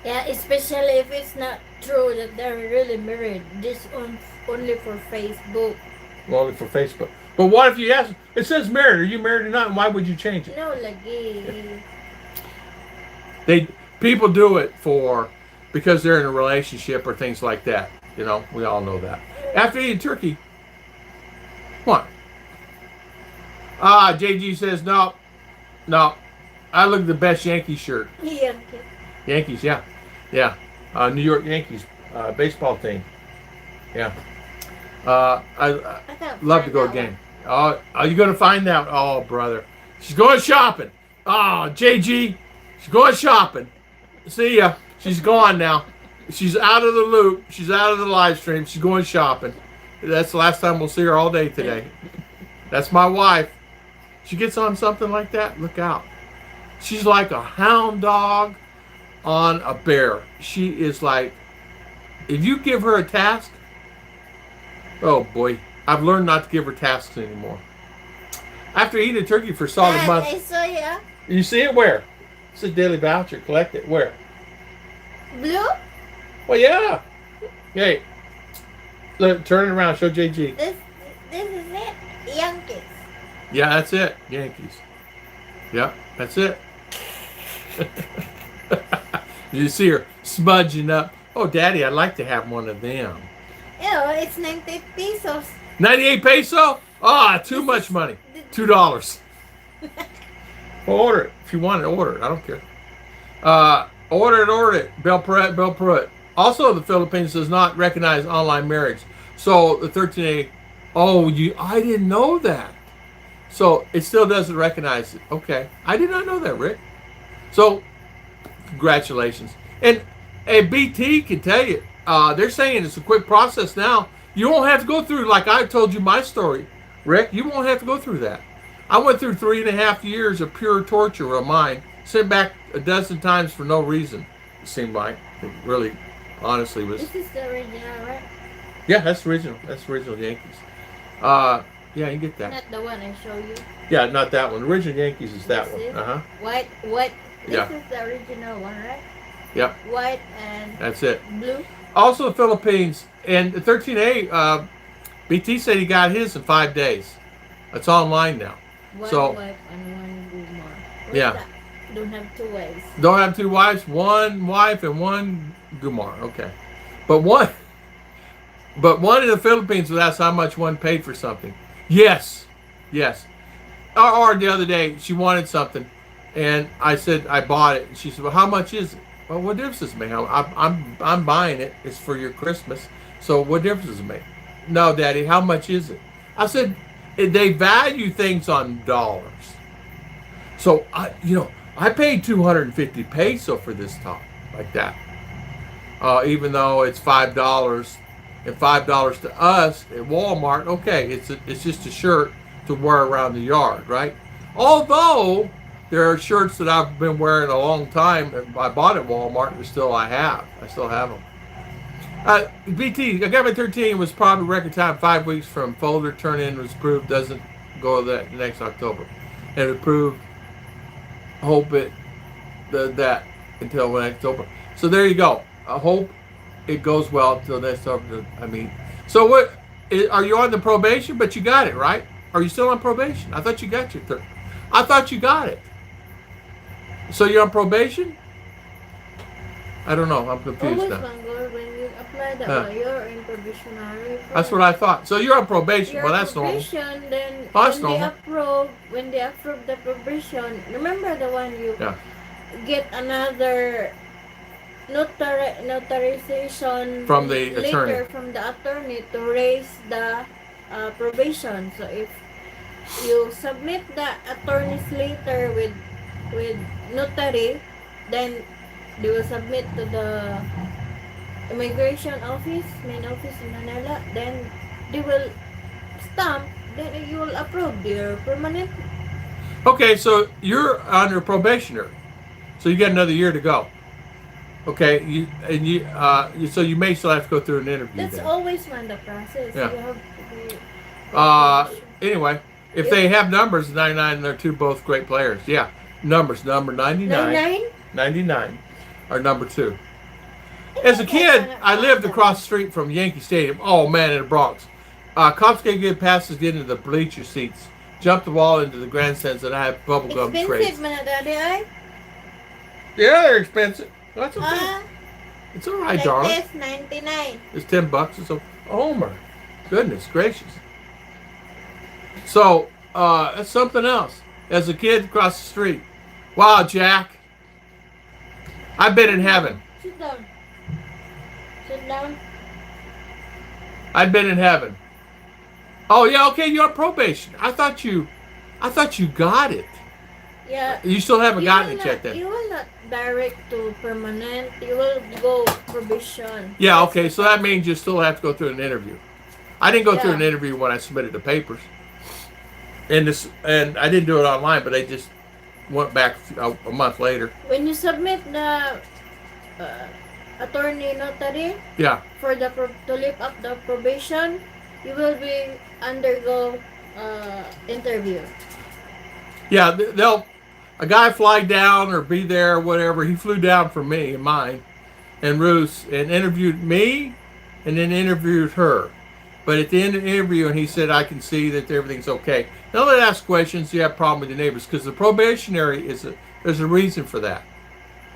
Yeah, especially if it's not true that they're really married. This only for Facebook. Well, only for Facebook. But what if you ask? It says married. Are you married or not? And why would you change it? No, lagi. They people do it for because they're in a relationship or things like that. You know, we all know that. After eating turkey, what? JG says no, no. I look at the best Yankee shirt. Yankee. Yankees, yeah, New York Yankees baseball team. Yeah. I can't love to find go to that a game. Oh, are you going to find out? Oh, brother. She's going shopping. Oh, JG, she's going shopping. See ya. She's gone now. She's out of the loop. She's out of the live stream. She's going shopping. That's the last time we'll see her all day today. That's my wife. She gets on something like that, look out. She's like a hound dog on a bear. She is like, if you give her a task, oh boy, I've learned not to give her tasks anymore. After eating a turkey for a solid Dad, month. I saw ya. You see it where? It's a daily voucher. Collect it. Where? Blue? Well, yeah. Hey, look, turn it around. Show JG. This is it. Yankees. Yeah, that's it. Yankees. Yeah, that's it. You see her smudging up. Oh, Daddy, I'd like to have one of them. Ew, it's 90 pesos. 98 peso? Ah, too much money. $2. Well, order it. If you want it, order it. I don't care. Order it. Bel Pruitt. Also, the Philippines does not recognize online marriage. So, the 13A, I didn't know that. So, it still doesn't recognize it. Okay. I did not know that, Rick. So, congratulations. And BT can tell you, they're saying it's a quick process now. You won't have to go through, like I told you my story, Rick. You won't have to go through that. I went through 3.5 years of pure torture of mine, sent back a dozen times for no reason. It seemed like it really, honestly was. This is the original, right? Yeah, that's original. That's original Yankees. Yeah, you get that. Not the one I show you. Yeah, not that one. Original Yankees is that This one. is White. This Yeah. is the original one, right? Yep. White and That's it. blue. Also, the Philippines and the 13A. BT said he got his in 5 days. It's online now. One So- wife and one gumar. Yeah. That? Don't have two wives. Don't have two wives, one wife and one Gumar. Okay. But one in the Philippines, that's how much one paid for something. Yes. Or the other day, she wanted something, and I said I bought it. And she said, "Well, how much is it?" Well, what difference does it make? I'm buying it. It's for your Christmas. So what difference does it make? No, Daddy. How much is it? I said they value things on dollars. So I paid 250 peso for this top like that. Even though it's $5 and $5 to us at Walmart. Okay, it's just a shirt to wear around the yard, right? Although there are shirts that I've been wearing a long time that I bought at Walmart and I still have them. BT, I got my 13 was probably record time 5 weeks from folder turn in was approved, doesn't go that next October. And approved, hope it that until next October. So there you go. I hope it goes well until next October. So what? Are you on the probation? But you got it, right? Are you still on probation? I thought you got your third. I thought you got it. So you're on probation? I don't know. I'm confused Always now. longer when you apply that you're in probationary. That's what I thought. So you're on probation. You're Well, that's normal. probation, then That's when normal. they approve the probation, remember the one you Yeah. get another notarization From the later attorney. from the attorney to raise the probation. So if you submit the attorney's letter with notary, then they will submit to the immigration office, main office in Manila. Then they will stamp. Then you will approve your permanent. Okay, so you're under probationary. So you got another year to go. Okay, so you may still have to go through an interview. That's then. always one the process. Yeah. You have to be Anyway, if they have numbers 99, they're two both great players. Yeah, numbers number 99, 99? 99 are number two. I As a think kid, that's I lived awesome. across the street from Yankee Stadium. Oh man, in the Bronx. Cops can't get passes, get into the bleacher seats, jump the wall into the grandstands, and I have bubblegum Expensive trays. man na daddy ay. Yeah, they're expensive. That's okay. Ah, It's all right, like darling. this, 99. It's $10. It's oh my goodness gracious. So that's something else. As a kid across the street, wow, Jack, I've been in heaven. Sit down. Sit down. I've been in heaven. Oh yeah, okay, you're on probation. I thought you got it. Yeah. You still haven't You gotten will it yet not, then. you will not direct to permanent. You will go probation. Yeah, okay, so that means you still have to go through an interview. I didn't go through Yeah. an interview when I submitted the papers. And I didn't do it online, but I just went back a month later. When you submit the attorney notary Yeah. for the to lift up the probation, you will be undergo interview. Yeah, a guy fly down or be there or whatever. He flew down for me and mine and Ruth and interviewed me and then interviewed her. But at the end of the interview, and he said, I can see that everything's okay. Now they ask questions, you have a problem with your neighbors, because the probationary there's a reason for that.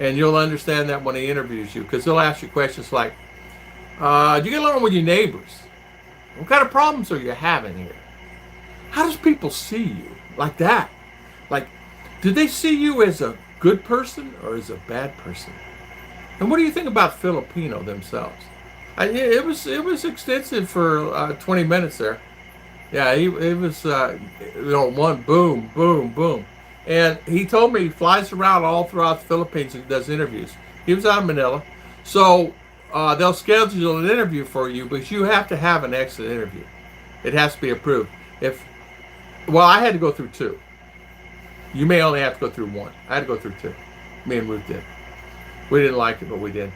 And you'll understand that when he interviews you, because they'll ask you questions like, do you get along with your neighbors? What kind of problems are you having here? How does people see you? Like that. Like, do they see you as a good person or as a bad person? And what do you think about Filipino themselves? It was extensive for 20 minutes there. Yeah, it was one boom, boom, boom, and he told me he flies around all throughout the Philippines and does interviews. He was out of Manila, so they'll schedule an interview for you, but you have to have an exit interview. It has to be approved. I had to go through two. You may only have to go through one. I had to go through two. Me and Ruth did. We didn't like it, but we did.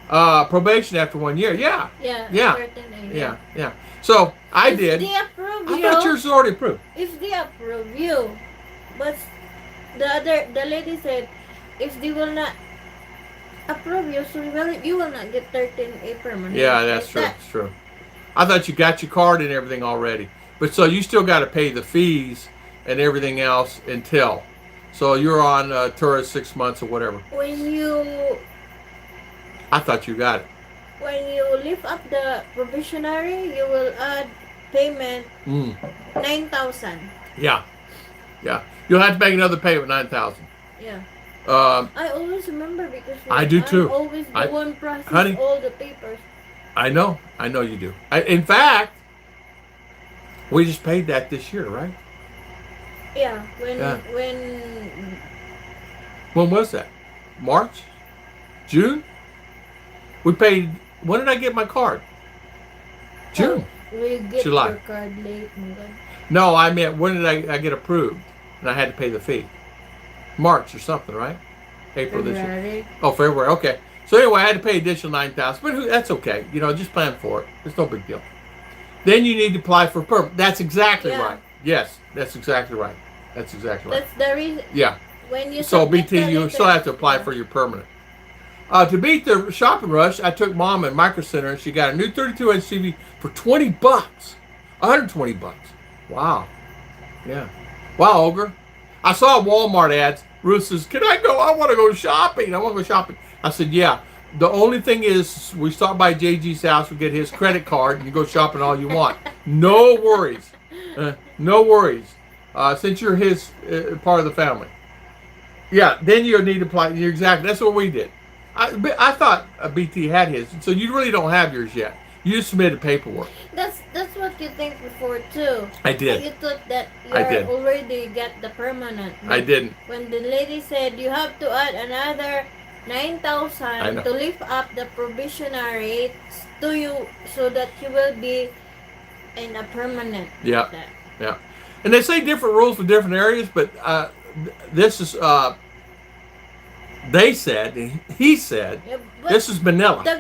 Probation after 1 year. Yeah. Yeah. Certain area. Yeah. So I did. If they approve I you, thought yours was already approved. if they approve you, but the lady said, if they will not approve you, so you will not get 13A permanent. Yeah, that's Like true. that. That's true. I thought you got your card and everything already, but so you still got to pay the fees and everything else until. So you're on tourist 6 months or whatever. I thought you got it. When you lift up the probationary, you will add payment 9,000. Yeah. You'll have to make another payment, 9,000. Yeah. Um, I always remember because I do too. I'm always the one process honey. all the papers. I know you do. In fact, we just paid that this year, right? Yeah. When was that? March? June? We paid. When did I get my card? June. We get July. your card late. My God. No, I meant when did I get approved and I had to pay the fee? March or something, right? April this year. February. Oh, February. Okay. So anyway, I had to pay additional 9,000, but that's okay. Just plan for it. It's no big deal. Then you need to apply for permit. That's exactly Yeah. right. Yes, that's exactly right. That's exactly right. That's the reason. Yeah. When you So submit BT, the you letter- still have to apply for your permanent. To beat the shopping rush, I took Mom at Micro Center and she got a new 32-inch TV for $20, $120. Wow. Yeah. Wow, Ogre. I saw Walmart ads. Ruth says, "Can I go? I want to go shopping. I want to go shopping." I said, "Yeah. The only thing is, we stop by JG's house, we get his credit card, and you go shopping all you want. No worries. No worries. Since you're his part of the family." Yeah, then you need to apply. You're exactly. That's what we did. I thought BT had his, so you really don't have yours yet. You submitted paperwork. That's what you think before too. I did. You thought that you I did. already get the permanent. I didn't. When the lady said you have to add another I 9,000 know. to lift up the probationary to you, so that you will be in a permanent. Yeah. Like that. Yeah. And they say different rules for different areas, but this is. They said, he said, Yeah, but this is Manila. the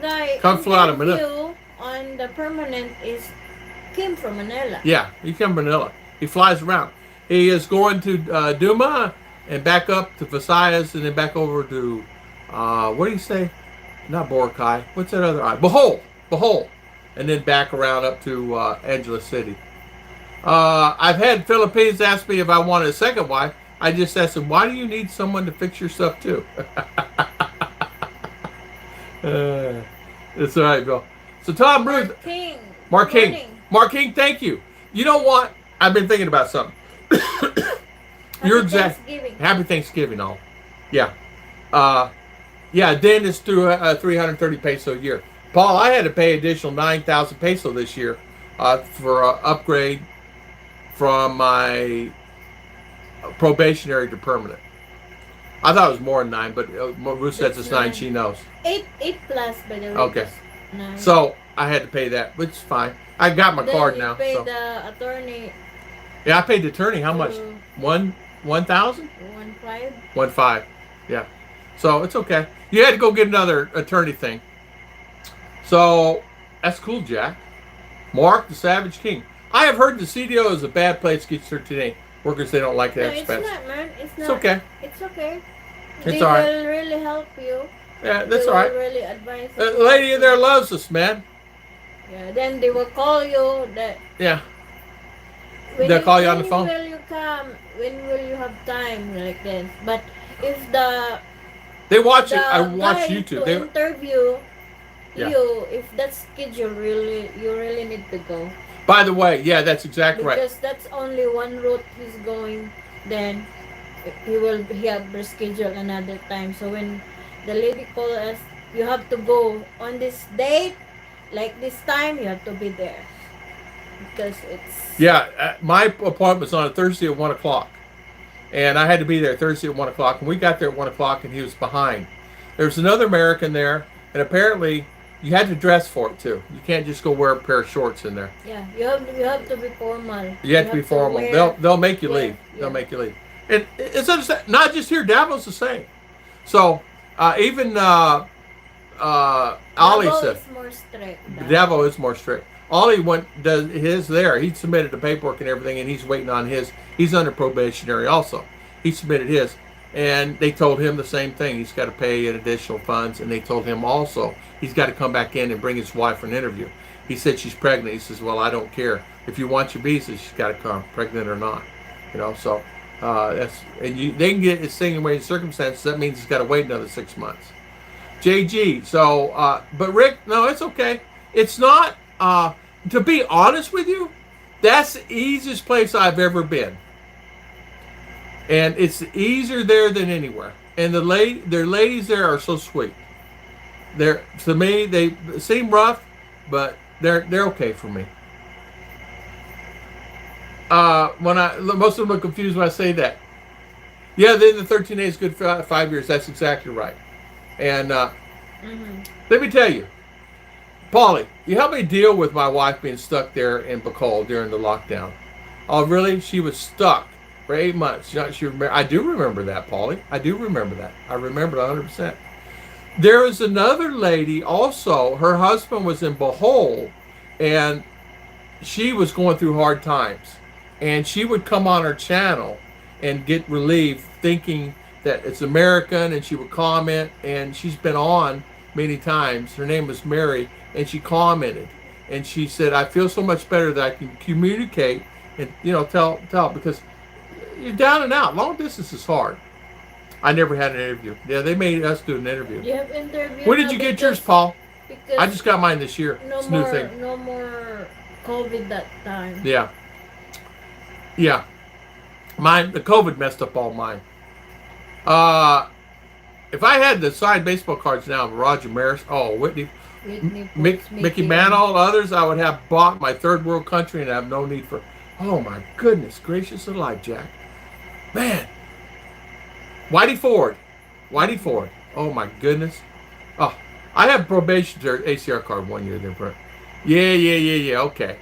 guy Come fly out of Manila. interview on the permanent is came from Manila. Yeah, he came from Manila. He flies around. He is going to Duma and back up to Visayas and then back over to, what do you say? Not Boracay. What's that other island? Bohol. And then back around up to Angeles City. I've had Philippines ask me if I wanted a second wife. I just asked them, why do you need someone to fix your stuff too? It's all right, Bill. So Tom Ruth, Mark King. Mark King, thank you. You know what? I've been thinking about something. You're exact. Thanksgiving. Happy Thanksgiving, all. Yeah. Yeah, then it's through 330 peso a year. Paul, I had to pay additional 9,000 peso this year for upgrade from my probationary to permanent. I thought it was more than 9, but Ruth says it's 9. She knows. 8 plus, by the way. Okay. 9. So I had to pay that, which is fine. I got my then card you now. pay So. the attorney. Yeah, I paid the attorney how much? 1,000? 1.5. 1.5. Yeah. So it's okay. You had to go get another attorney thing. So that's cool, Jack. Mark the Savage King. I have heard the CDO is a bad place to get your today. Workers, they don't like that No, expense. it's not, man. It's not. It's okay. It's okay. It's They all right. will really help you. Yeah, that's They all right. will really advise The you. lady in there loves us, man. Yeah, then they will call you that. Yeah. They'll call you on the phone. When will you come? When will you have time? Like this. But if the They watch it. the I watch guy YouTube. to They, interview Yeah. you, if that schedule you really need to go. by the way, yeah, that's exactly right. Because that's only one route he's going. Then he have reschedule another time. So when the lady call us, you have to go on this date, like this time. You have to be there because it's Yeah, my appointment was on a Thursday at 1 o'clock. And I had to be there Thursday at 1 o'clock. And we got there at 1 o'clock and he was behind. There was another American there. And apparently you had to dress for it too. You can't just go wear a pair of shorts in there. yeah. You have to be formal. You have to be formal. They'll make you leave. Yeah. They'll make you leave. And it's understand, not just here. Davo's the same. So even Ali said is more strict. Davo is more strict. Ollie does his there. He submitted the paperwork and everything, and he's waiting on his. He's under probationary also. He submitted his, and they told him the same thing. He's got to pay in additional funds, and they told him also he's got to come back in and bring his wife for an interview. He said she's pregnant. He says, "Well, I don't care. If you want your visa, she's got to come, pregnant or not." You know, so that's they can get extenuating circumstances. That means he's got to wait another 6 months. JG. So, but Rick, no, it's okay. It's not. To be honest with you, that's the easiest place I've ever been. And it's easier there than anywhere. And their ladies there are so sweet. To me, they seem rough, but they're okay for me. Most of them look confused when I say that. Yeah, then the 13 days good for 5 years. That's exactly right. And let me tell you, Paulie, you helped me deal with my wife being stuck there in Baguio during the lockdown. Oh, really? She was stuck for 8 months. I do remember that, Paulie. I do remember that. I remember it 100%. There was another lady also. Her husband was in Bohol, and she was going through hard times. And she would come on her channel and get relief thinking that it's American, and she would comment, and she's been on many times. Her name was Mary, and she commented, and she said, "I feel so much better that I can communicate and tell because you're down and out. Long distance is hard." I never had an interview. Yeah, they made us do an interview. You have interview. When did you get yours, Paul? Because I just got mine this year. No It's a new more, thing. no more COVID that time. Yeah. Mine, the COVID messed up all mine. If I had the signed baseball cards now of Roger Maris, Whitney, Mickey Mantle, others, I would have bought my third world country and have no need for. Oh my goodness gracious alive, Jack. Man. Whitey Ford. Oh my goodness. Oh, I have probation ACR card 1 year different. Yeah. Okay.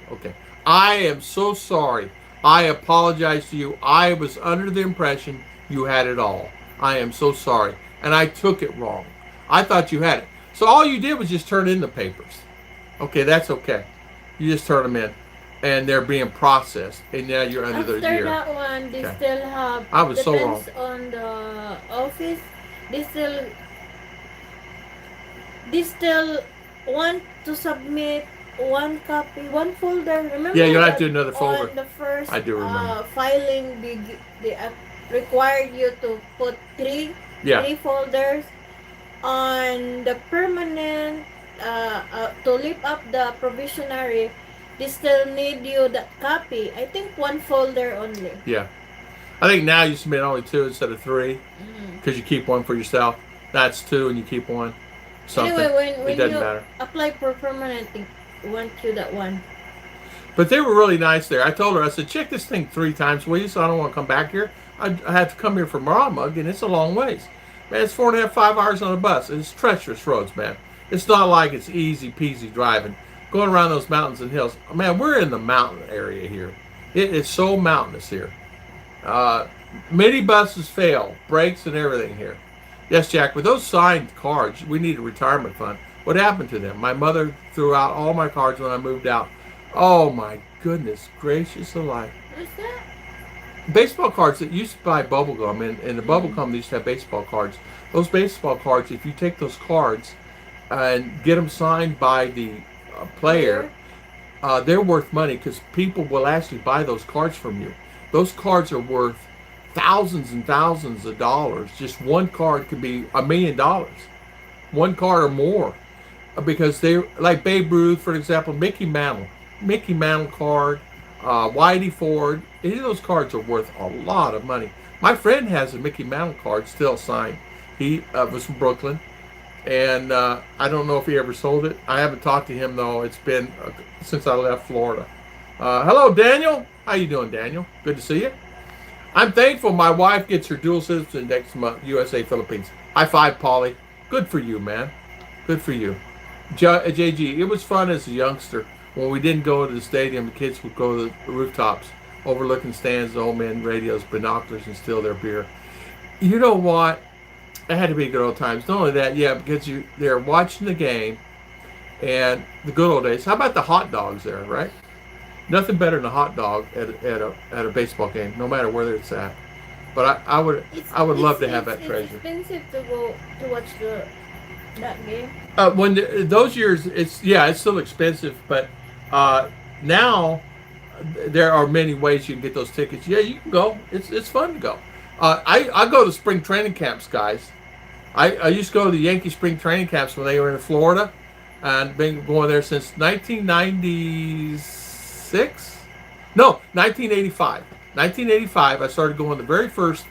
I am so sorry. I apologize to you. I was under the impression you had it all. I am so sorry. And I took it wrong. I thought you had it. So all you did was just turn in the papers. Okay, that's okay. You just turn them in. and they're being processed, and now you're under After the year. that one, they Okay. still have, I was so wrong. depends on the office, they still want to submit one copy, one folder. Remember Yeah, you'll have that to do another folder. on the first I do remember. filing, they required you to put three Yeah. folders. On the permanent, to lift up the provisionary, they still need you that copy. I think one folder only. Yeah. I think now you submit only 2 instead of 3 Mm. because you keep one for yourself. That's 2 and you keep one. Something. Anyway, when it doesn't you matter. apply for permanent, they want you that one. But they were really nice there. I told her, I said, check this thing 3 times, will you? So I don't want to come back here. I have to come here from Ramug, and it's a long ways. Man, it's 4.5, 5 hours on a bus. It's treacherous roads, man. It's not like it's easy peasy driving. Going around those mountains and hills. Man, we're in the mountain area here. It is so mountainous here. Many buses fail, brakes and everything here. Yes, Jack, with those signed cards, we need a retirement fund. What happened to them? My mother threw out all my cards when I moved out. Oh my goodness gracious alive. What's that? Baseball cards that used to buy bubble gum, and the bubble gum used to have baseball cards. Those baseball cards, if you take those cards and get them signed by the player, they're worth money because people will actually buy those cards from you. Those cards are worth thousands and thousands of dollars. Just one card could be $1 million. One card or more. Because they, like Babe Ruth, for example, Mickey Mantle card, Whitey Ford, any of those cards are worth a lot of money. My friend has a Mickey Mantle card still signed. He was from Brooklyn, and I don't know if he ever sold it. I haven't talked to him, though. It's been since I left Florida. Hello, Daniel. How you doing, Daniel? Good to see you. I'm thankful my wife gets her dual citizenship next month, USA, Philippines. High five, Polly. Good for you, man. Good for you. JG, it was fun as a youngster. When we didn't go to the stadium, the kids would go to the rooftops, overlooking stands, the old men, radios, binoculars, and steal their beer. You know what? It had to be good old times. Not only that, yeah, because they're watching the game and the good old days. How about the hot dogs there, right? Nothing better than a hot dog at a baseball game, no matter where it's at. But I would love to have that treasure. It's expensive to go to watch that game. Those years, it's still expensive, but now there are many ways you can get those tickets. Yeah, you can go. It's fun to go. I go to spring training camps, guys. I used to go to the Yankee spring training camps when they were in Florida, and been going there since 1996. No, 1985. 1985, I started going the very first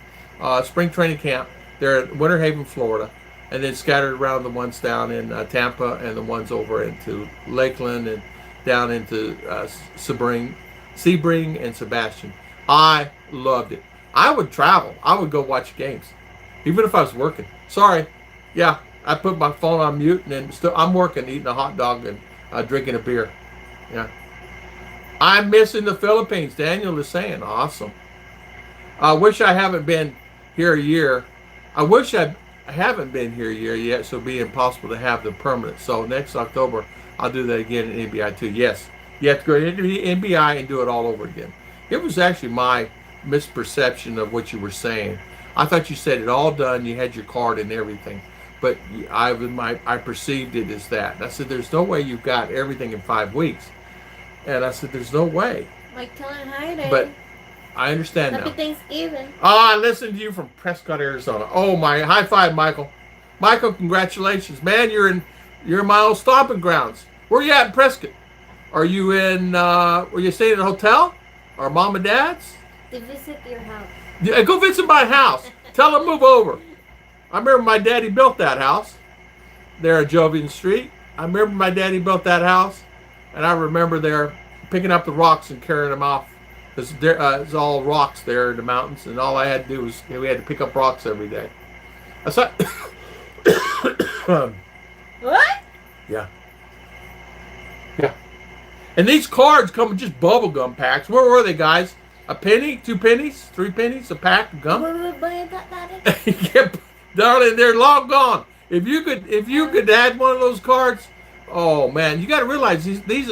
spring training camp there at Winter Haven, Florida, and then scattered around the ones down in Tampa and the ones over into Lakeland and down into Sebring and Sebastian. I loved it. I would travel. I would go watch games, even if I was working. Sorry. Yeah, I put my phone on mute and then I'm working, eating a hot dog and drinking a beer. Yeah. I'm missing the Philippines. Daniel is saying, awesome. I wish I haven't been here a year. I wish I haven't been here a year yet, so it'd be impossible to have the permanent. So next October, I'll do that again in NBI too. Yes, you have to go into the NBI and do it all over again. It was actually my misperception of what you were saying. I thought you said it all done, you had your card and everything. But I perceived it as that. And I said, there's no way you've got everything in 5 weeks. And I said, there's no way. Like telling hi there. But I understand Happy now. Thanksgiving. I listened to you from Prescott, Arizona. Oh my, high five, Michael. Michael, congratulations. Man, you're in my old stomping grounds. Where you at in Prescott? Are you in, were you staying at a hotel? Or mom and dad's? To visit your house. Yeah, go visit my house. Tell them move over. I remember my daddy built that house there at Jovian Street. I remember my daddy built that house. And I remember there picking up the rocks and carrying them off. It's all rocks there in the mountains. And all I had to do was, we had to pick up rocks every day. I saw... What? Yeah. Yeah. And these cards come with just bubble gum packs. Where were they, guys? A penny? 2 pennies? 3 pennies? A pack of gum? Yeah, darling, they're long gone. If you could add one of those cards, Oh man, you got to realize these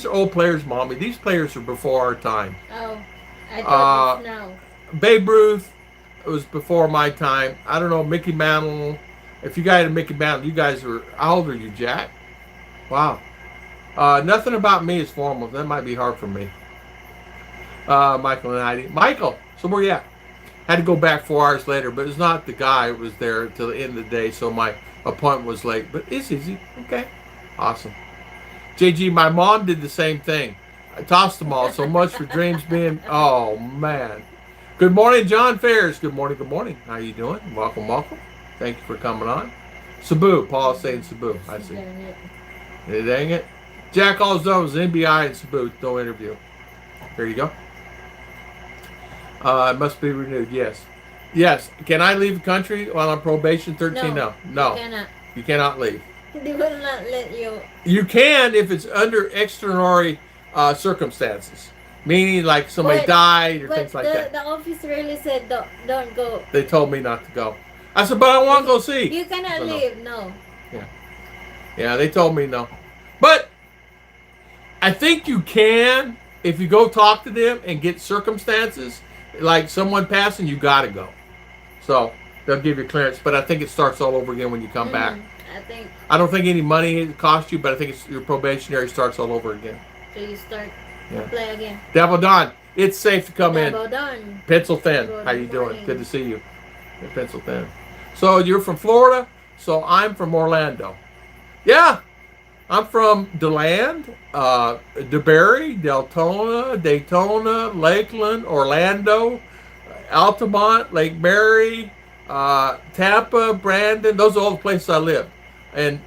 are old players, mommy. These players are before our time. Oh, I thought Uh, it's now. Babe Ruth was before my time. I don't know, Mickey Mantle. If you guys are Mickey Mantle, you guys were. How old are you, Jack? Wow. Nothing about me is formal. That might be hard for me. Michael and Heidi. Michael, so where you at? Had to go back 4 hours later, but it's not the guy who was there till the end of the day, so my appointment was late. But it's easy. Okay. Awesome. JG, my mom did the same thing. I tossed them all. So much for dreams being. Oh man. Good morning, John Fairs. Good morning. Good morning. How you doing? Welcome, welcome. Thank you for coming on. Sabu. Paul's saying Sabu. I see. Dang it. Jack all's done was NBI and Sabu. No interview. There you go. It must be renewed. Yes. Yes. Can I leave the country while on probation? 13? No. No. You cannot. You cannot leave. They will not let you. You can if it's under extraordinary circumstances, meaning like somebody died or things like that. The office really said don't go. They told me not to go. I said, but I want to go see. You cannot so leave. No. Yeah. Yeah, they told me no. But I think you can if you go talk to them and get circumstances like someone passing. You got to go. So they'll give you clearance. But I think it starts all over again when you come back. I don't think any money costs you, but I think it's your probationary starts all over again. So you start to play again. Devil Don, it's safe to come Devil in. Don. Pencil Thin, how you doing? Good to see you. Pencil Thin. So you're from Florida, so I'm from Orlando. Yeah, I'm from DeLand, DeBerry, Deltona, Daytona, Lakeland, Orlando, Altamont, Lake Mary, Tampa, Brandon. Those are all the places I lived. And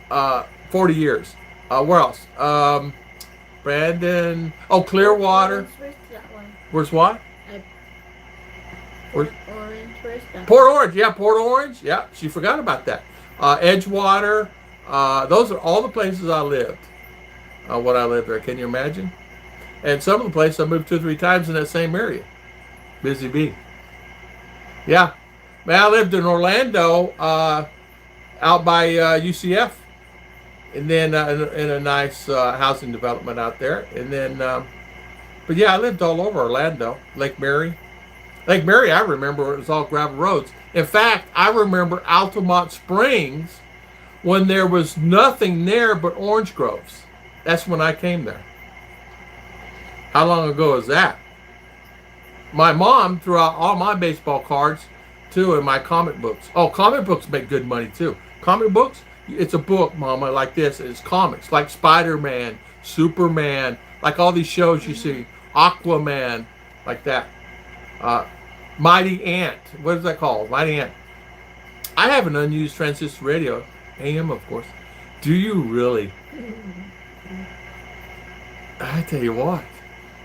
40 years. Where else? Brandon. Oh, Clearwater. Where's that one? Where's what? Port Orange. Where's that? Port Orange. Yeah, Port Orange. Yeah, she forgot about that. Edgewater. Those are all the places I lived. When I lived there. Can you imagine? And some of the places I moved 2 or 3 times in that same area. Busy bee. Yeah. Man, I lived in Orlando. Out by UCF, and then in a nice housing development out there, and then but yeah, I lived all over Orlando. Lake Mary, I remember it was all gravel roads. In fact, I remember Altamont Springs when there was nothing there but orange groves. That's when I came there. How long ago is that? My mom threw out all my baseball cards too, and my comic books. Oh, comic books make good money too. Comic books, it's a book, Mama, like this. It's comics, like Spider-Man, Superman, like all these shows you see, Aquaman, like that. Mighty Ant, what is that called? Mighty Ant. I have an unused transistor radio, AM, of course. Do you really? I tell you what,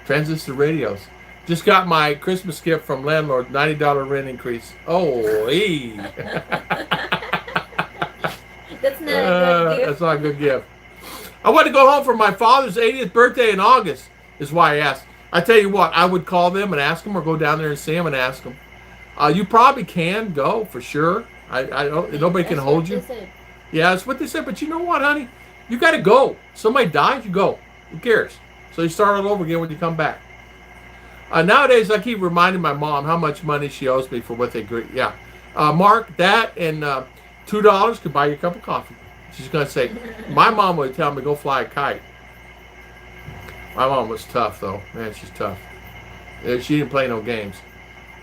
transistor radios. Just got my Christmas gift from landlord, $90 rent increase. Oh, hey. That's not a good gift. That's not a good gift. I want to go home for my father's 80th birthday in August, is why I asked. I tell you what, I would call them and ask them, or go down there and see them and ask them. You probably can go, for sure. I don't, nobody can hold you. Yeah, that's what they said. But you know what, honey? You got to go. Somebody dies, you go. Who cares? So you start all over again when you come back. Nowadays, I keep reminding my mom how much money she owes me for what they agree. Yeah. Mark, that and $2 could buy you a cup of coffee. She's going to say, my mom would tell me, go fly a kite. My mom was tough, though. Man, she's tough. She didn't play no games.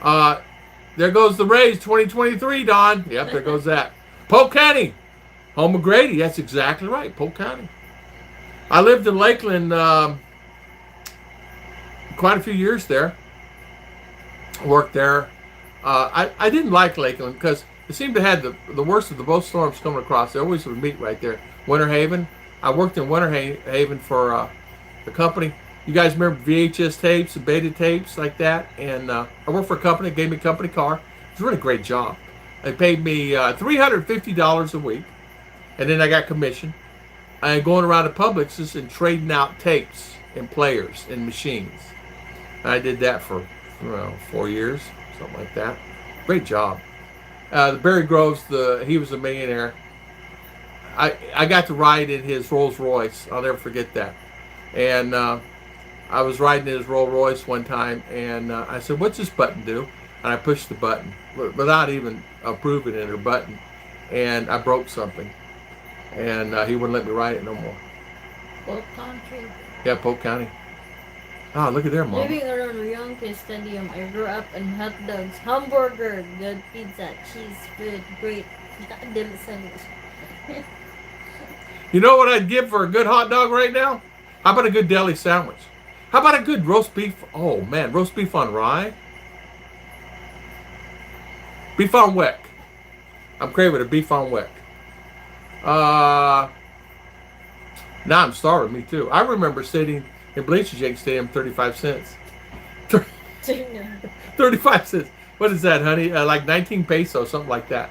There goes the Rays 2023, Don. Yep, there goes that. Polk County. Home of Grady. That's exactly right. Polk County. I lived in Lakeland quite a few years there. Worked there. I didn't like Lakeland because it seemed to have the worst of the both storms coming across. They always would meet right there. Winter Haven. I worked in Winter Haven for the company. You guys remember VHS tapes and beta tapes like that? And I worked for a company that gave me a company car. It was a really great job. They paid me $350 a week. And then I got commission. And going around to Publix and trading out tapes and players and machines. And I did that for 4 years, something like that. Great job. The Barry Groves, he was a millionaire. I got to ride in his Rolls Royce. I'll never forget that. And I was riding in his Rolls Royce one time, and I said, "What's this button do?" And I pushed the button without even approving it or button, and I broke something, and he wouldn't let me ride it no more. Polk Country. Yeah, Polk County. Ah, look at there, Mom. Living around Yankee Stadium, I grew up on hot dogs, hamburger, good pizza, cheese, food, great. You know what I'd give for a good hot dog right now? How about a good deli sandwich? How about a good roast beef? Oh man, roast beef on rye. Beef on weck. I'm craving a beef on weck. Now I'm starving, me too. I remember sitting in Bleachers Yankee Stadium, 35 cents. 35 cents. What is that, honey? Like 19 pesos, something like that.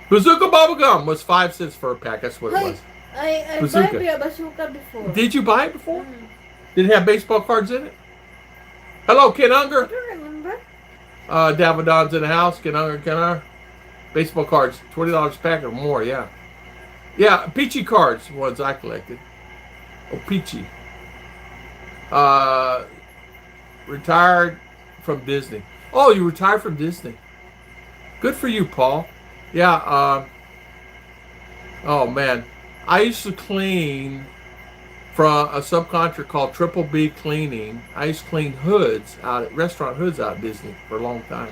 Bazooka bubblegum was 5 cents for a pack. That's what it was. I Bazooka. buy a bazooka before. Did you buy it before? Did it have baseball cards in it? Hello, Ken Unger. I don't remember. Davadon's in the house. Ken Unger. Baseball cards, $20 a pack or more, yeah. Yeah, Peachy cards, ones I collected. Oh, Peachy. Retired from Disney. Oh, you retired from Disney. Good for you, Paul. Yeah, oh man. I used to clean from a subcontractor called Triple B Cleaning. I used to clean hoods restaurant hoods out at Disney for a long time.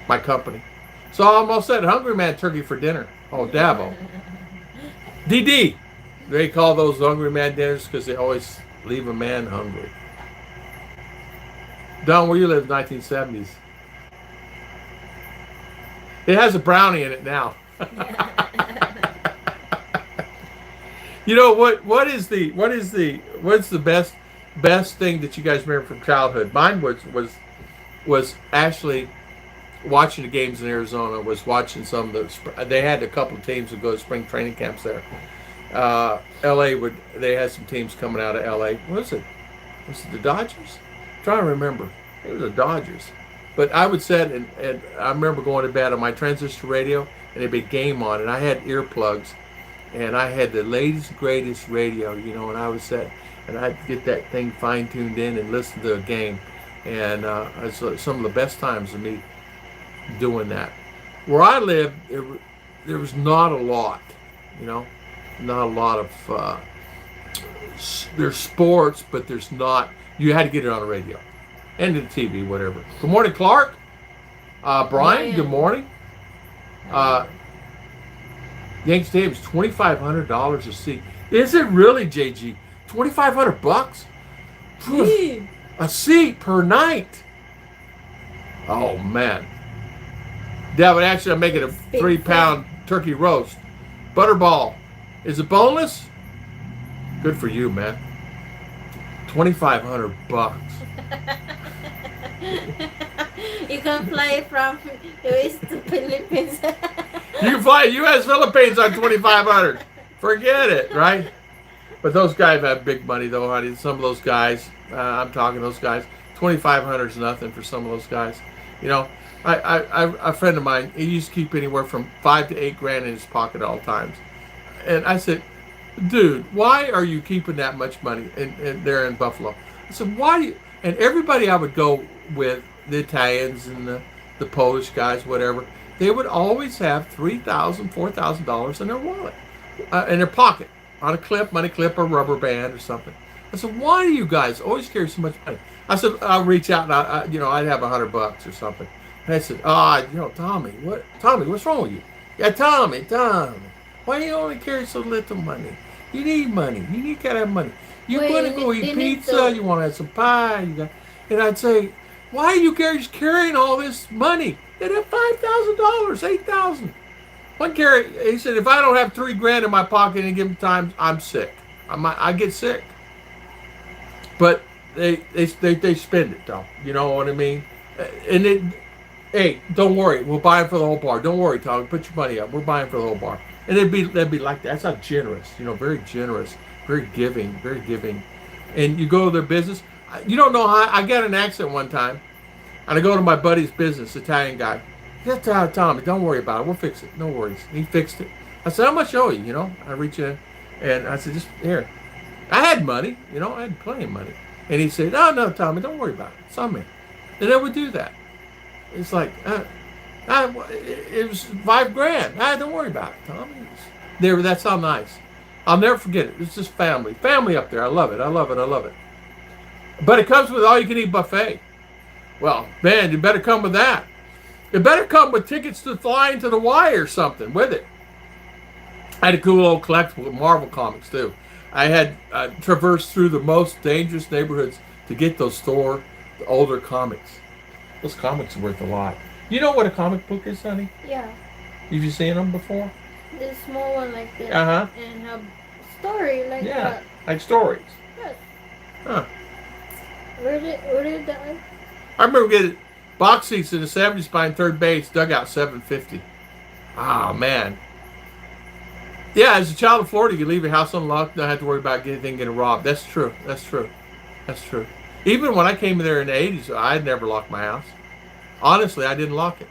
My company. So I almost said Hungry Man turkey for dinner. Oh, Davo. DD. They call those Hungry Man dinners because they always leave a man hungry. Don, where you live, 1970s. It has a brownie in it now. You know what's the best thing that you guys remember from childhood? Mine was actually watching the games in Arizona. Was watching some of the. They had a couple of teams that go to spring training camps there. LA they had some teams coming out of LA. What was it? Was it the Dodgers? I'm trying to remember. It was the Dodgers. But I would sit and I remember going to bed on my transistor radio and there'd be a game on, and I had earplugs and I had the latest greatest radio, and I would sit and I'd get that thing fine tuned in and listen to a game, and it's some of the best times of me doing that. Where I lived, there was not a lot, not a lot of. There's sports, but there's not. You had to get it on the radio and the TV, whatever. Good morning, Clark. Brian, good morning. Yankee Stadium's $2,500 a seat. Is it really, JG? $2,500? A seat per night. Oh man. David, actually, I'm making a 3-pound turkey roast. Butterball. Is it boneless? Good for you, man. $2,500. You can fly from US to Philippines. You can fly U.S. Philippines on $2,500. Forget it, right? But those guys have big money, though, honey. Some of those guys, I'm talking those guys. $2,500 is nothing for some of those guys. A friend of mine, he used to keep anywhere from $5,000 to $8,000 in his pocket at all times. And I said, dude, why are you keeping that much money in there in Buffalo? I said, why do you? And everybody I would go with, the Italians and the Polish guys, whatever, they would always have $3,000, $4,000 in their wallet, in their pocket, on a money clip, or rubber band or something. I said, why do you guys always carry so much money? I said, I'll reach out and I'd have $100 or something. And I said, Tommy, what's wrong with you? Yeah, Tommy, why do you only carry so little money? You need money. You gotta have money. You want to go eat pizza. You want to have some pie. And I'd say, why are you guys carrying all this money? They'd have $5,000, $8,000. One carry, he said, if I don't have $3,000 in my pocket and give him time, I'm sick. I get sick. But they spend it though. You know what I mean? And hey, don't worry. We'll buy them for the whole bar. Don't worry, Tommy. Put your money up. We're buying for the whole bar. And they'd be like that. That's not generous. Very generous, very giving, very giving. And you go to their business. You don't know how. I got an accident one time, and I go to my buddy's business, Italian guy. Tommy, don't worry about it. We'll fix it. No worries. He fixed it. I said, how much owe you? You know, I reach in and I said, just here. I had money, you know, I had plenty of money. And he said, oh, no, Tommy, don't worry about it. It's on me. They never do that. It's like, it was $5,000. Don't worry about it, Tommy. That's how nice. I'll never forget it. It's just family. Family up there. I love it. I love it. I love it. But it comes with all-you-can-eat buffet. Well, man, you better come with that. It better come with tickets to flying to the Y or something with it. I had a cool old collectible of Marvel comics, too. I had traversed through the most dangerous neighborhoods to get the older comics. Those comics are worth a lot. You know what a comic book is, honey? Yeah. Have you seen them before? The small one like that. Uh-huh. And have story like Yeah, that. like stories. Yes. Huh. Where did that? I remember getting box seats in the 70s behind third base, dugout 750. Oh, man. Yeah, as a child of Florida, you leave your house unlocked, don't have to worry about anything getting robbed. That's true. That's true. That's true. Even when I came there in the 80s, I had never locked my house. Honestly, I didn't lock it.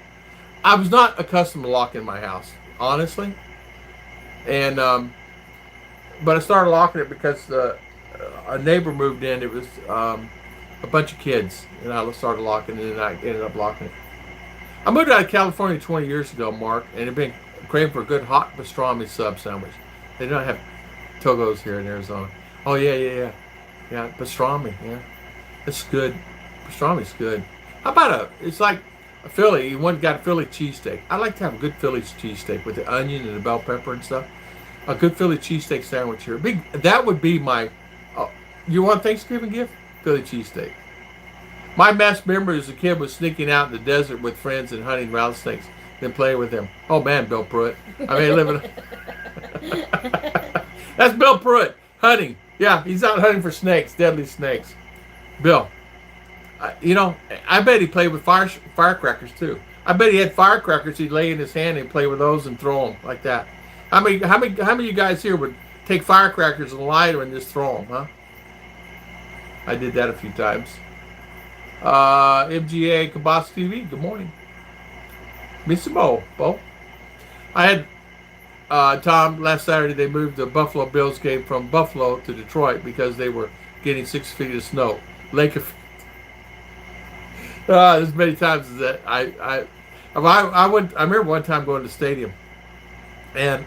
I was not accustomed to locking my house, honestly. And, but I started locking it because a neighbor moved in. It was a bunch of kids, and I started locking it, and I ended up locking it. I moved out of California 20 years ago, Mark, and I've been craving for a good hot pastrami sub sandwich. They don't have Togos here in Arizona. Oh, yeah, pastrami, yeah. It's good. Pastrami's good. How about it's like a Philly, you got a Philly cheesesteak. I like to have a good Philly cheesesteak with the onion and the bell pepper and stuff. A good Philly cheesesteak sandwich here. That would be my, you want a Thanksgiving gift? Philly cheesesteak. My best memory as a kid was sneaking out in the desert with friends and hunting rattlesnakes, then playing with them. Oh man, Bill Pruitt. I mean, living. That's Bill Pruitt hunting. Yeah, he's out hunting for snakes, deadly snakes. Bill. You know, I bet he played with firecrackers too. I bet he had firecrackers he'd lay in his hand and play with those and throw them like that. How many of you guys here would take firecrackers and lighter and just throw them, huh? I did that a few times. MGA Kabas TV, good morning. Mr. Bo. I had Tom, last Saturday they moved the Buffalo Bills game from Buffalo to Detroit because they were getting 6 feet of snow. Lake of as many times as that I remember one time going to the stadium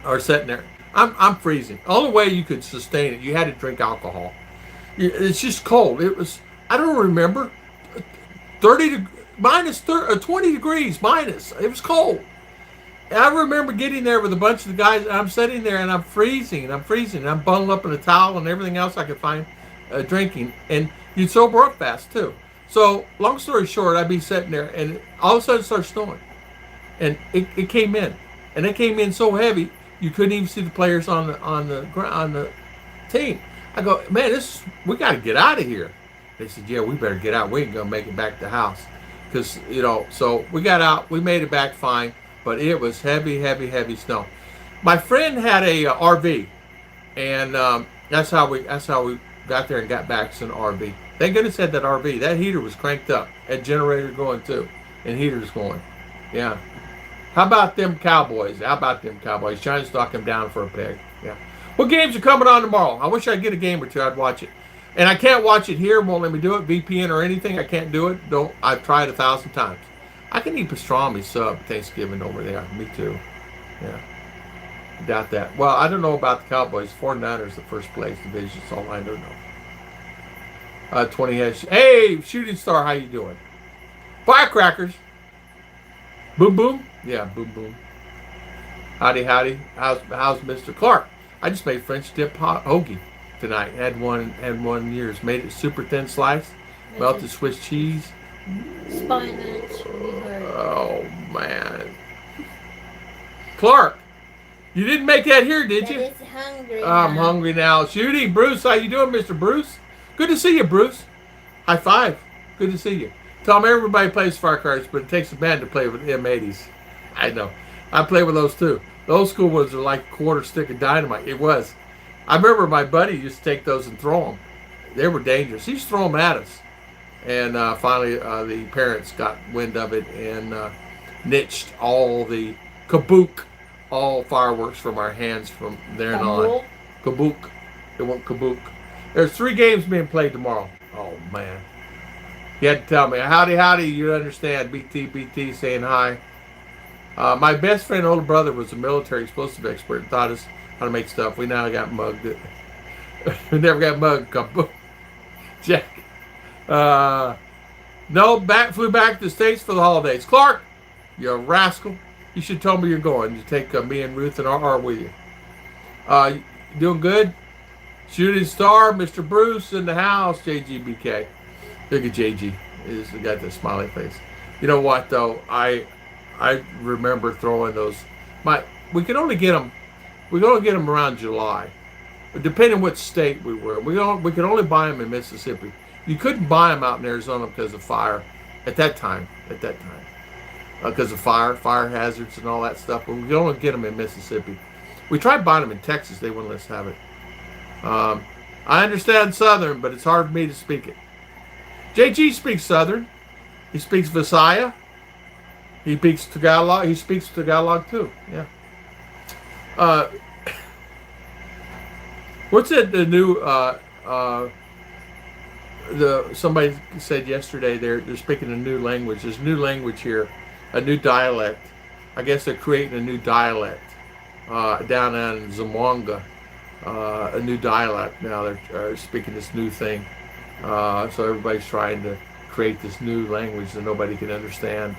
or sitting there. I'm freezing. Only way you could sustain it, you had to drink alcohol. It's just cold. It was, I don't remember, 20 degrees minus. It was cold. And I remember getting there with a bunch of the guys, and I'm sitting there and I'm freezing. I'm bundled up in a towel and everything else I could find drinking. And you'd sober up fast too. So, long story short, I'd be sitting there, and all of a sudden it started snowing. And it came in. And it came in so heavy, you couldn't even see the players on the team. I go, man, we got to get out of here. They said, yeah, we better get out. We ain't going to make it back to the house. Because, you know, so we got out. We made it back fine. But it was heavy, heavy, heavy snow. My friend had a RV. And that's how we got there and got back to an RV. Thank goodness had that RV. That heater was cranked up. That generator going too. And heater's going. Yeah. How about them Cowboys? Trying to stalk him down for a peg. Yeah. What games are coming on tomorrow? I wish I'd get a game or two. I'd watch it. And I can't watch it here. Won't let me do it. VPN or anything. I can't do it. I've tried 1,000 times. I can eat pastrami sub Thanksgiving over there. Me too. Yeah. Doubt that. Well, I don't know about the Cowboys. 49ers the first place division. That's all I don't know. 20 heads. Hey, Shooting Star, how you doing? Firecrackers. Boom, boom. Yeah, boom, boom. Howdy. How's Mr. Clark? I just made French dip hoagie tonight. Had one in years. Made it super thin slice. Melted Swiss cheese. Spinach. Oh man. Clark, you didn't make that here, did you? It's hungry. I'm hungry now. Shooty, Bruce, how you doing, Mr. Bruce? Good to see you, Bruce. High five. Good to see you. Tell me everybody plays firecrackers, but it takes a band to play with M80s. I know. I play with those too. Those school ones are like a quarter stick of dynamite. It was. I remember my buddy used to take those and throw them. They were dangerous. He used to throw them at us. And finally, the parents got wind of it and niched all the kabook all fireworks from our hands from then on. Kabuk. Kabook. It won't kabook. There's 3 games being played tomorrow. Oh man. You had to tell me. Howdy, howdy. You understand. BT, BT saying hi. My best friend, older brother, was a military explosive expert and taught us how to make stuff. We now got mugged. We never got mugged. Kaboom. Jack. No, flew back to the States for the holidays. Clark, you rascal. You should tell me you're going. You take me and Ruth and R with you. You doing good? Shooting star, Mr. Bruce in the house. JGBK. Look at JG. He's got the smiley face. You know what though? I remember throwing those. We could only get them. We could only get them around July, depending what state we were. We could only buy them in Mississippi. You couldn't buy them out in Arizona because of fire at that time. Because of fire hazards and all that stuff. But we could only get them in Mississippi. We tried buying them in Texas. They wouldn't let us have it. I understand Southern, but it's hard for me to speak it. JG speaks Southern. He speaks Visaya. He speaks Tagalog. He speaks Tagalog too. Yeah. What's it? The new somebody said yesterday they're speaking a new language. There's a new language here, a new dialect. I guess they're creating a new dialect down in Zamboanga. A new dialect now. They're speaking this new thing. So everybody's trying to create this new language that nobody can understand,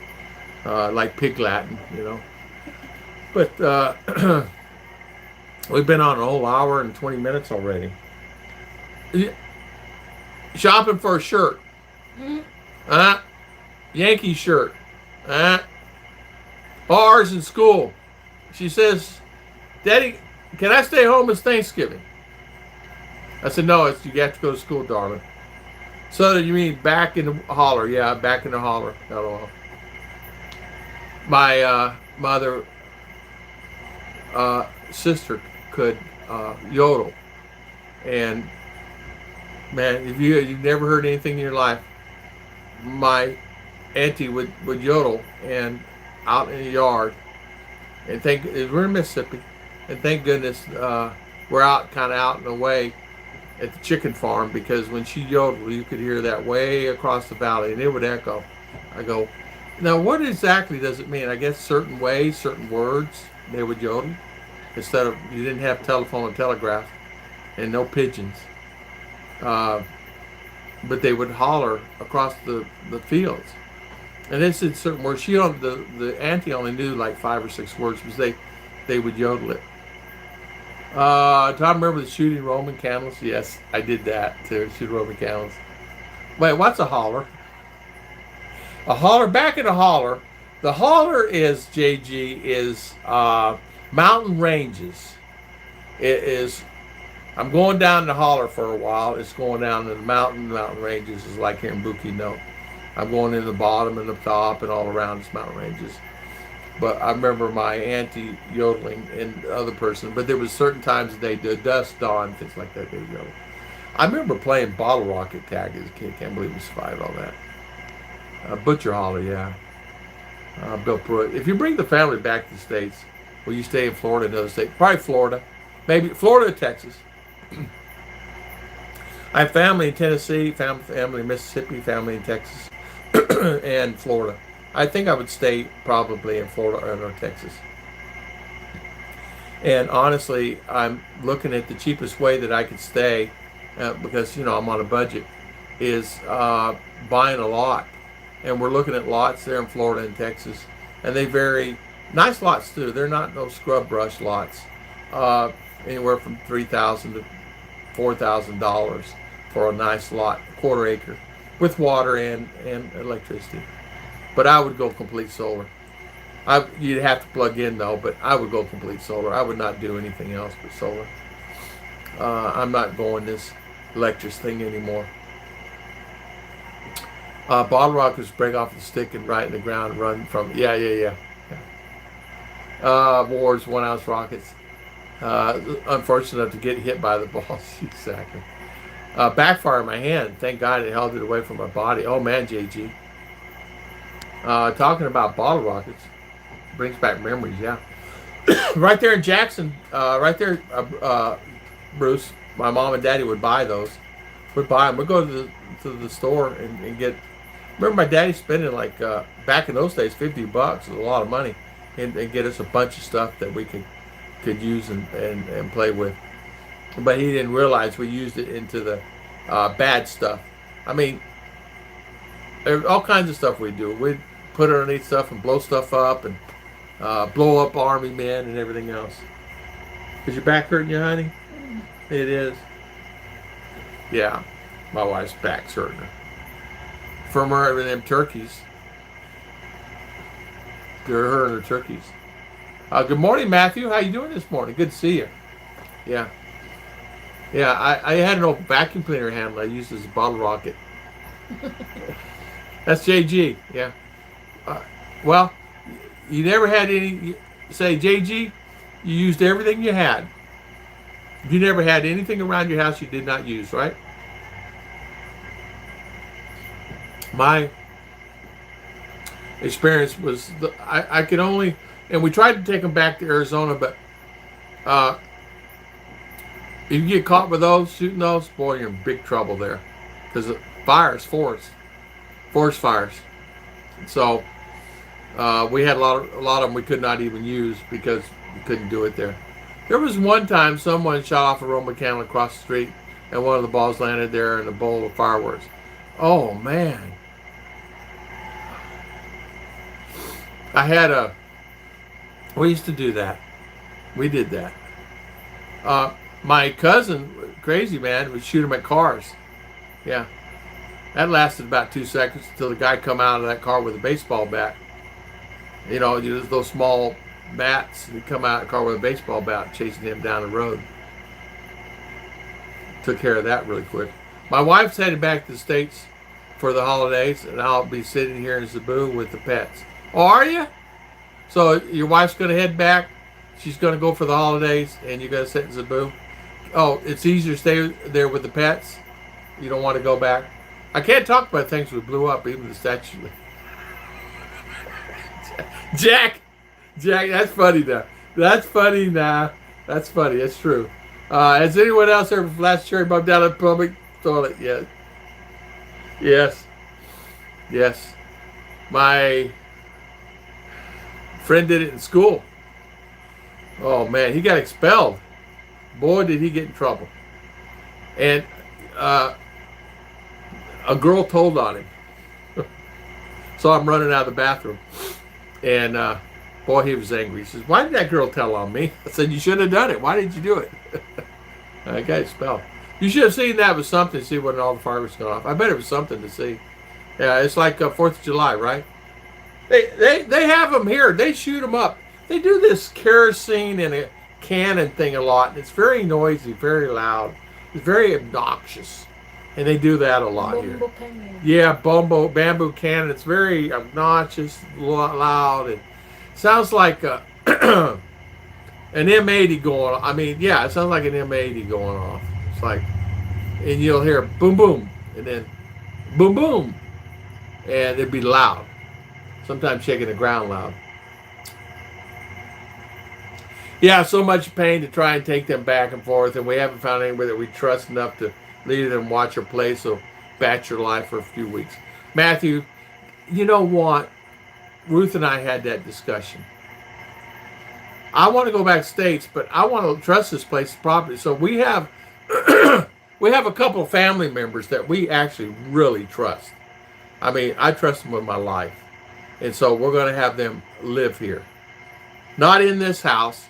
like Pig Latin, you know. But we've been on a whole hour and 20 minutes already. Shopping for a shirt. Yankee shirt. Ours in school. She says, Daddy, can I stay home? It's Thanksgiving. I said, no, you have to go to school, darling. So you mean back in the holler? Yeah, back in the holler. LOL. My mother, sister could yodel. And man, if you've never heard anything in your life, my auntie would yodel and out in the yard. And we're in Mississippi, and thank goodness we're kind of out and away at the chicken farm, because when she yodeled, you could hear that way across the valley, and it would echo. I go, now what exactly does it mean? I guess certain ways, certain words, they would yodel. Instead of, you didn't have telephone and telegraph, and no pigeons. But they would holler across the fields. And they said certain words. The auntie only knew like 5 or 6 words, because they would yodel it. Tom, remember the shooting Roman candles? Yes, I did that too. Shoot Roman candles. Wait, what's a holler? A holler, back in a holler. The holler is, JG, is mountain ranges. It is, I'm going down the holler for a while. It's going down to the mountain ranges is like here in Bukidnon. I'm going in the bottom and the top and all around this mountain ranges. But I remember my auntie yodeling and the other person. But there was certain times that they did dusk, dawn, things like that. They would yodel. I remember playing bottle rocket tag as a kid. Can't believe we survived all that. Butcher holler, yeah. Bill Pruitt. If you bring the family back to the States, will you stay in Florida, another state? Probably Florida. Maybe Florida or Texas. I have family in Tennessee, family in Mississippi, family in Texas, and Florida. I think I would stay probably in Florida or Texas. And honestly, I'm looking at the cheapest way that I could stay, because, I'm on a budget, is buying a lot. And we're looking at lots there in Florida and Texas. And they vary. Nice lots, too. They're not no scrub brush lots. Anywhere from $3,000 to $4,000 for a nice lot, quarter acre, with water and electricity. But I would go complete solar. You'd have to plug in though, but I would go complete solar. I would not do anything else but solar. I'm not going this electric thing anymore. Bottle rockets break off the stick and right in the ground and run from. Yeah. Wars 1 ounce rockets. Unfortunate enough to get hit by the balls. Exactly. Backfire in my hand. Thank God it held it away from my body. Oh man, JG. Talking about bottle rockets brings back memories. Yeah. right there in Jackson, right there, Bruce, my mom and daddy would buy those. Would buy them. We'd go to the store and get. Remember my daddy spending like back in those days, $50 was a lot of money, and get us a bunch of stuff that we could use and play with. But he didn't realize we used it into the bad stuff. I mean, there's all kinds of stuff we do. We'd put it underneath stuff and blow stuff up and blow up army men and everything else. Is your back hurting you, honey? It is. Yeah, my wife's back's hurting her. From her and them turkeys. Her and her turkeys. Good morning, Matthew. How you doing this morning? Good to see you. Yeah. Yeah, I had an old vacuum cleaner handle I used as a bottle rocket. That's JG, yeah. Well, you never had any, say, JG, you used everything you had. You never had anything around your house you did not use, right? My experience was, I could only, and we tried to take them back to Arizona, but if you get caught with those, shooting those, boy, you're in big trouble there. Because fires, forest fires. So we had a lot of them we could not even use because we couldn't do it there. There was one time someone shot off a Roman candle across the street, and one of the balls landed there in a bowl of fireworks. Oh man! We used to do that. We did that. My cousin, crazy man, would shoot them at cars. Yeah. That lasted about 2 seconds until the guy come out of that car with a baseball bat. You know, those small bats. He'd come out of the car with a baseball bat chasing him down the road. Took care of that really quick. My wife's headed back to the States for the holidays, and I'll be sitting here in Cebu with the pets. Oh, are you? So your wife's going to head back. She's going to go for the holidays, and you're going to sit in Cebu. Oh, it's easier to stay there with the pets. You don't want to go back. I can't talk about things we blew up, even the statue. Jack, that's funny now. That's funny now. That's funny. That's true. Has anyone else ever flashed cherry bomb down a public toilet yet? Yes. My friend did it in school. Oh man, he got expelled. Boy, did he get in trouble. And a girl told on him. So I'm running out of the bathroom. And boy, he was angry. He says, why did that girl tell on me? I said, you should have done it. Why did you do it? I got expelled. You should have seen that was something to see when all the fireworks went off. I bet it was something to see. Yeah, it's like 4th of July, right? They have them here. They shoot them up. They do this kerosene in a cannon thing a lot. And it's very noisy, very loud. It's very obnoxious. And they do that a lot here. Canyon. Yeah, bamboo cannon. It's very obnoxious, loud. It sounds like an M80 going on. I mean, yeah, it sounds like an M80 going off. It's like, and you'll hear boom, boom, and then boom, boom. And it'd be loud. Sometimes shaking the ground loud. Yeah, so much pain to try and take them back and forth, and we haven't found anybody that we trust enough to leave them watch or play, so batch your life for a few weeks. Matthew, you know what? Ruth and I had that discussion. I want to go back to States, but I want to trust this place properly. So we have we have a couple of family members that we actually really trust. I mean, I trust them with my life. And so we're going to have them live here. Not in this house.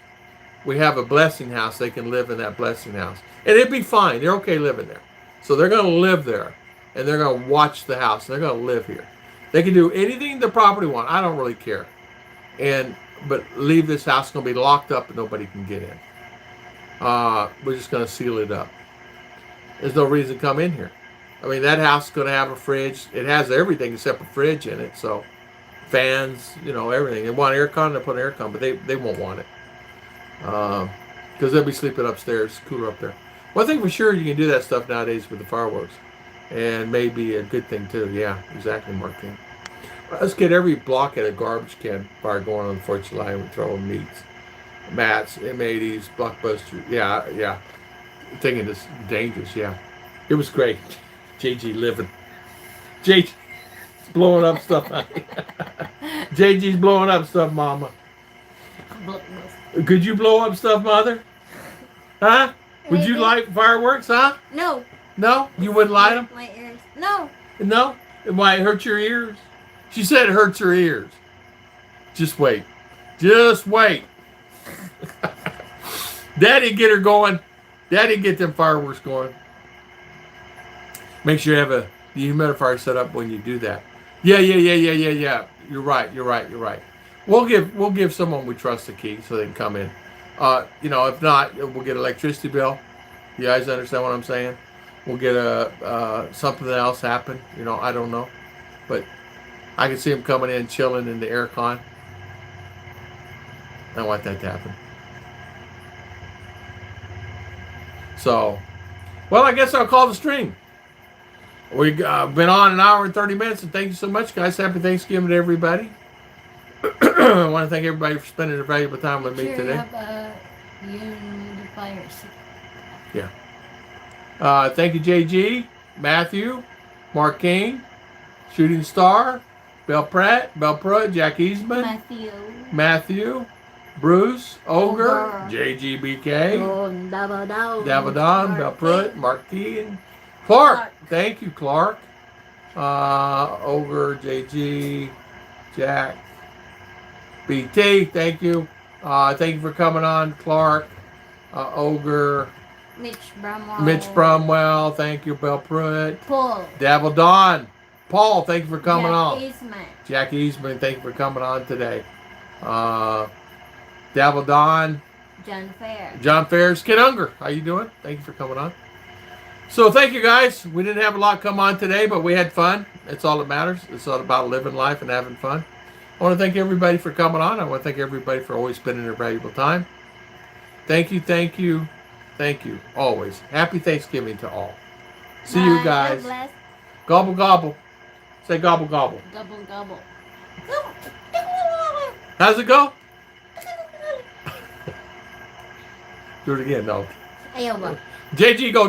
We have a blessing house. They can live in that blessing house. And it'd be fine. They're okay living there. So they're going to live there. And they're going to watch the house. And they're going to live here. They can do anything the property wants. I don't really care. But leave this house. It's going to be locked up and nobody can get in. We're just going to seal it up. There's no reason to come in here. I mean, that house is going to have a fridge. It has everything except a fridge in it. So fans, everything. They want air con, they put an air con, but they won't want it. Because they'll be sleeping upstairs, cooler up there. One thing for sure, you can do that stuff nowadays with the fireworks. And maybe a good thing too. Yeah, exactly, Mark King. Let's get every block at a garbage can fire going on the 4th of July and we throw them meats. Mats, M80s, Blockbuster. Yeah, yeah. Thinking it's dangerous. Yeah, it was great. JG living. JG's blowing up stuff. JG's blowing up stuff, Mama. Could you blow up stuff, Mother? Huh? Would you light fireworks? Huh? No. No, you wouldn't light them. My ears. No. No, it might hurt your ears. She said it hurts her ears. Just wait. Just wait. Daddy, get her going. Daddy, get them fireworks going. Make sure you have a dehumidifier set up when you do that. Yeah. You're right. We'll give someone we trust the key so they can come in. If not, we'll get an electricity bill. You guys understand what I'm saying? We'll get something else happen. I don't know, but I can see them coming in, chilling in the aircon. I want that to happen. So, well, I guess I'll call the stream. We've been on an hour and 30 minutes, and thank you so much, guys. Happy Thanksgiving to everybody. I want to thank everybody for spending their valuable time with me today. You have a humidifier. Yeah. Thank you, JG, Matthew, Mark King, Shooting Star, Bell Pruitt, Jack Eastman, Matthew, Bruce, Ogre, JGBK, Davadon, Bell Pruitt, Mark Keegan, Clark. Thank you, Clark. Ogre, JG, Jack, BT. Thank you. Thank you for coming on, Clark, Ogre, Mitch Bromwell. Thank you, Bell Pruitt, Paul, Davadon, Paul. Thank you for coming on. Eastman. Jack Eastman. Thank you for coming on today. Davaldon, John Ferris, Kid Unger, how you doing? Thank you for coming on. So thank you, guys. We didn't have a lot come on today, but we had fun. That's all that matters. It's all about living life and having fun. I want to thank everybody for coming on. I want to thank everybody for always spending their valuable time. Thank you, always. Happy Thanksgiving to all. See you guys. Gobble, gobble. Say gobble, gobble. Gobble, gobble. How's it go? Do it again, no. Ayaw ba? JG, go.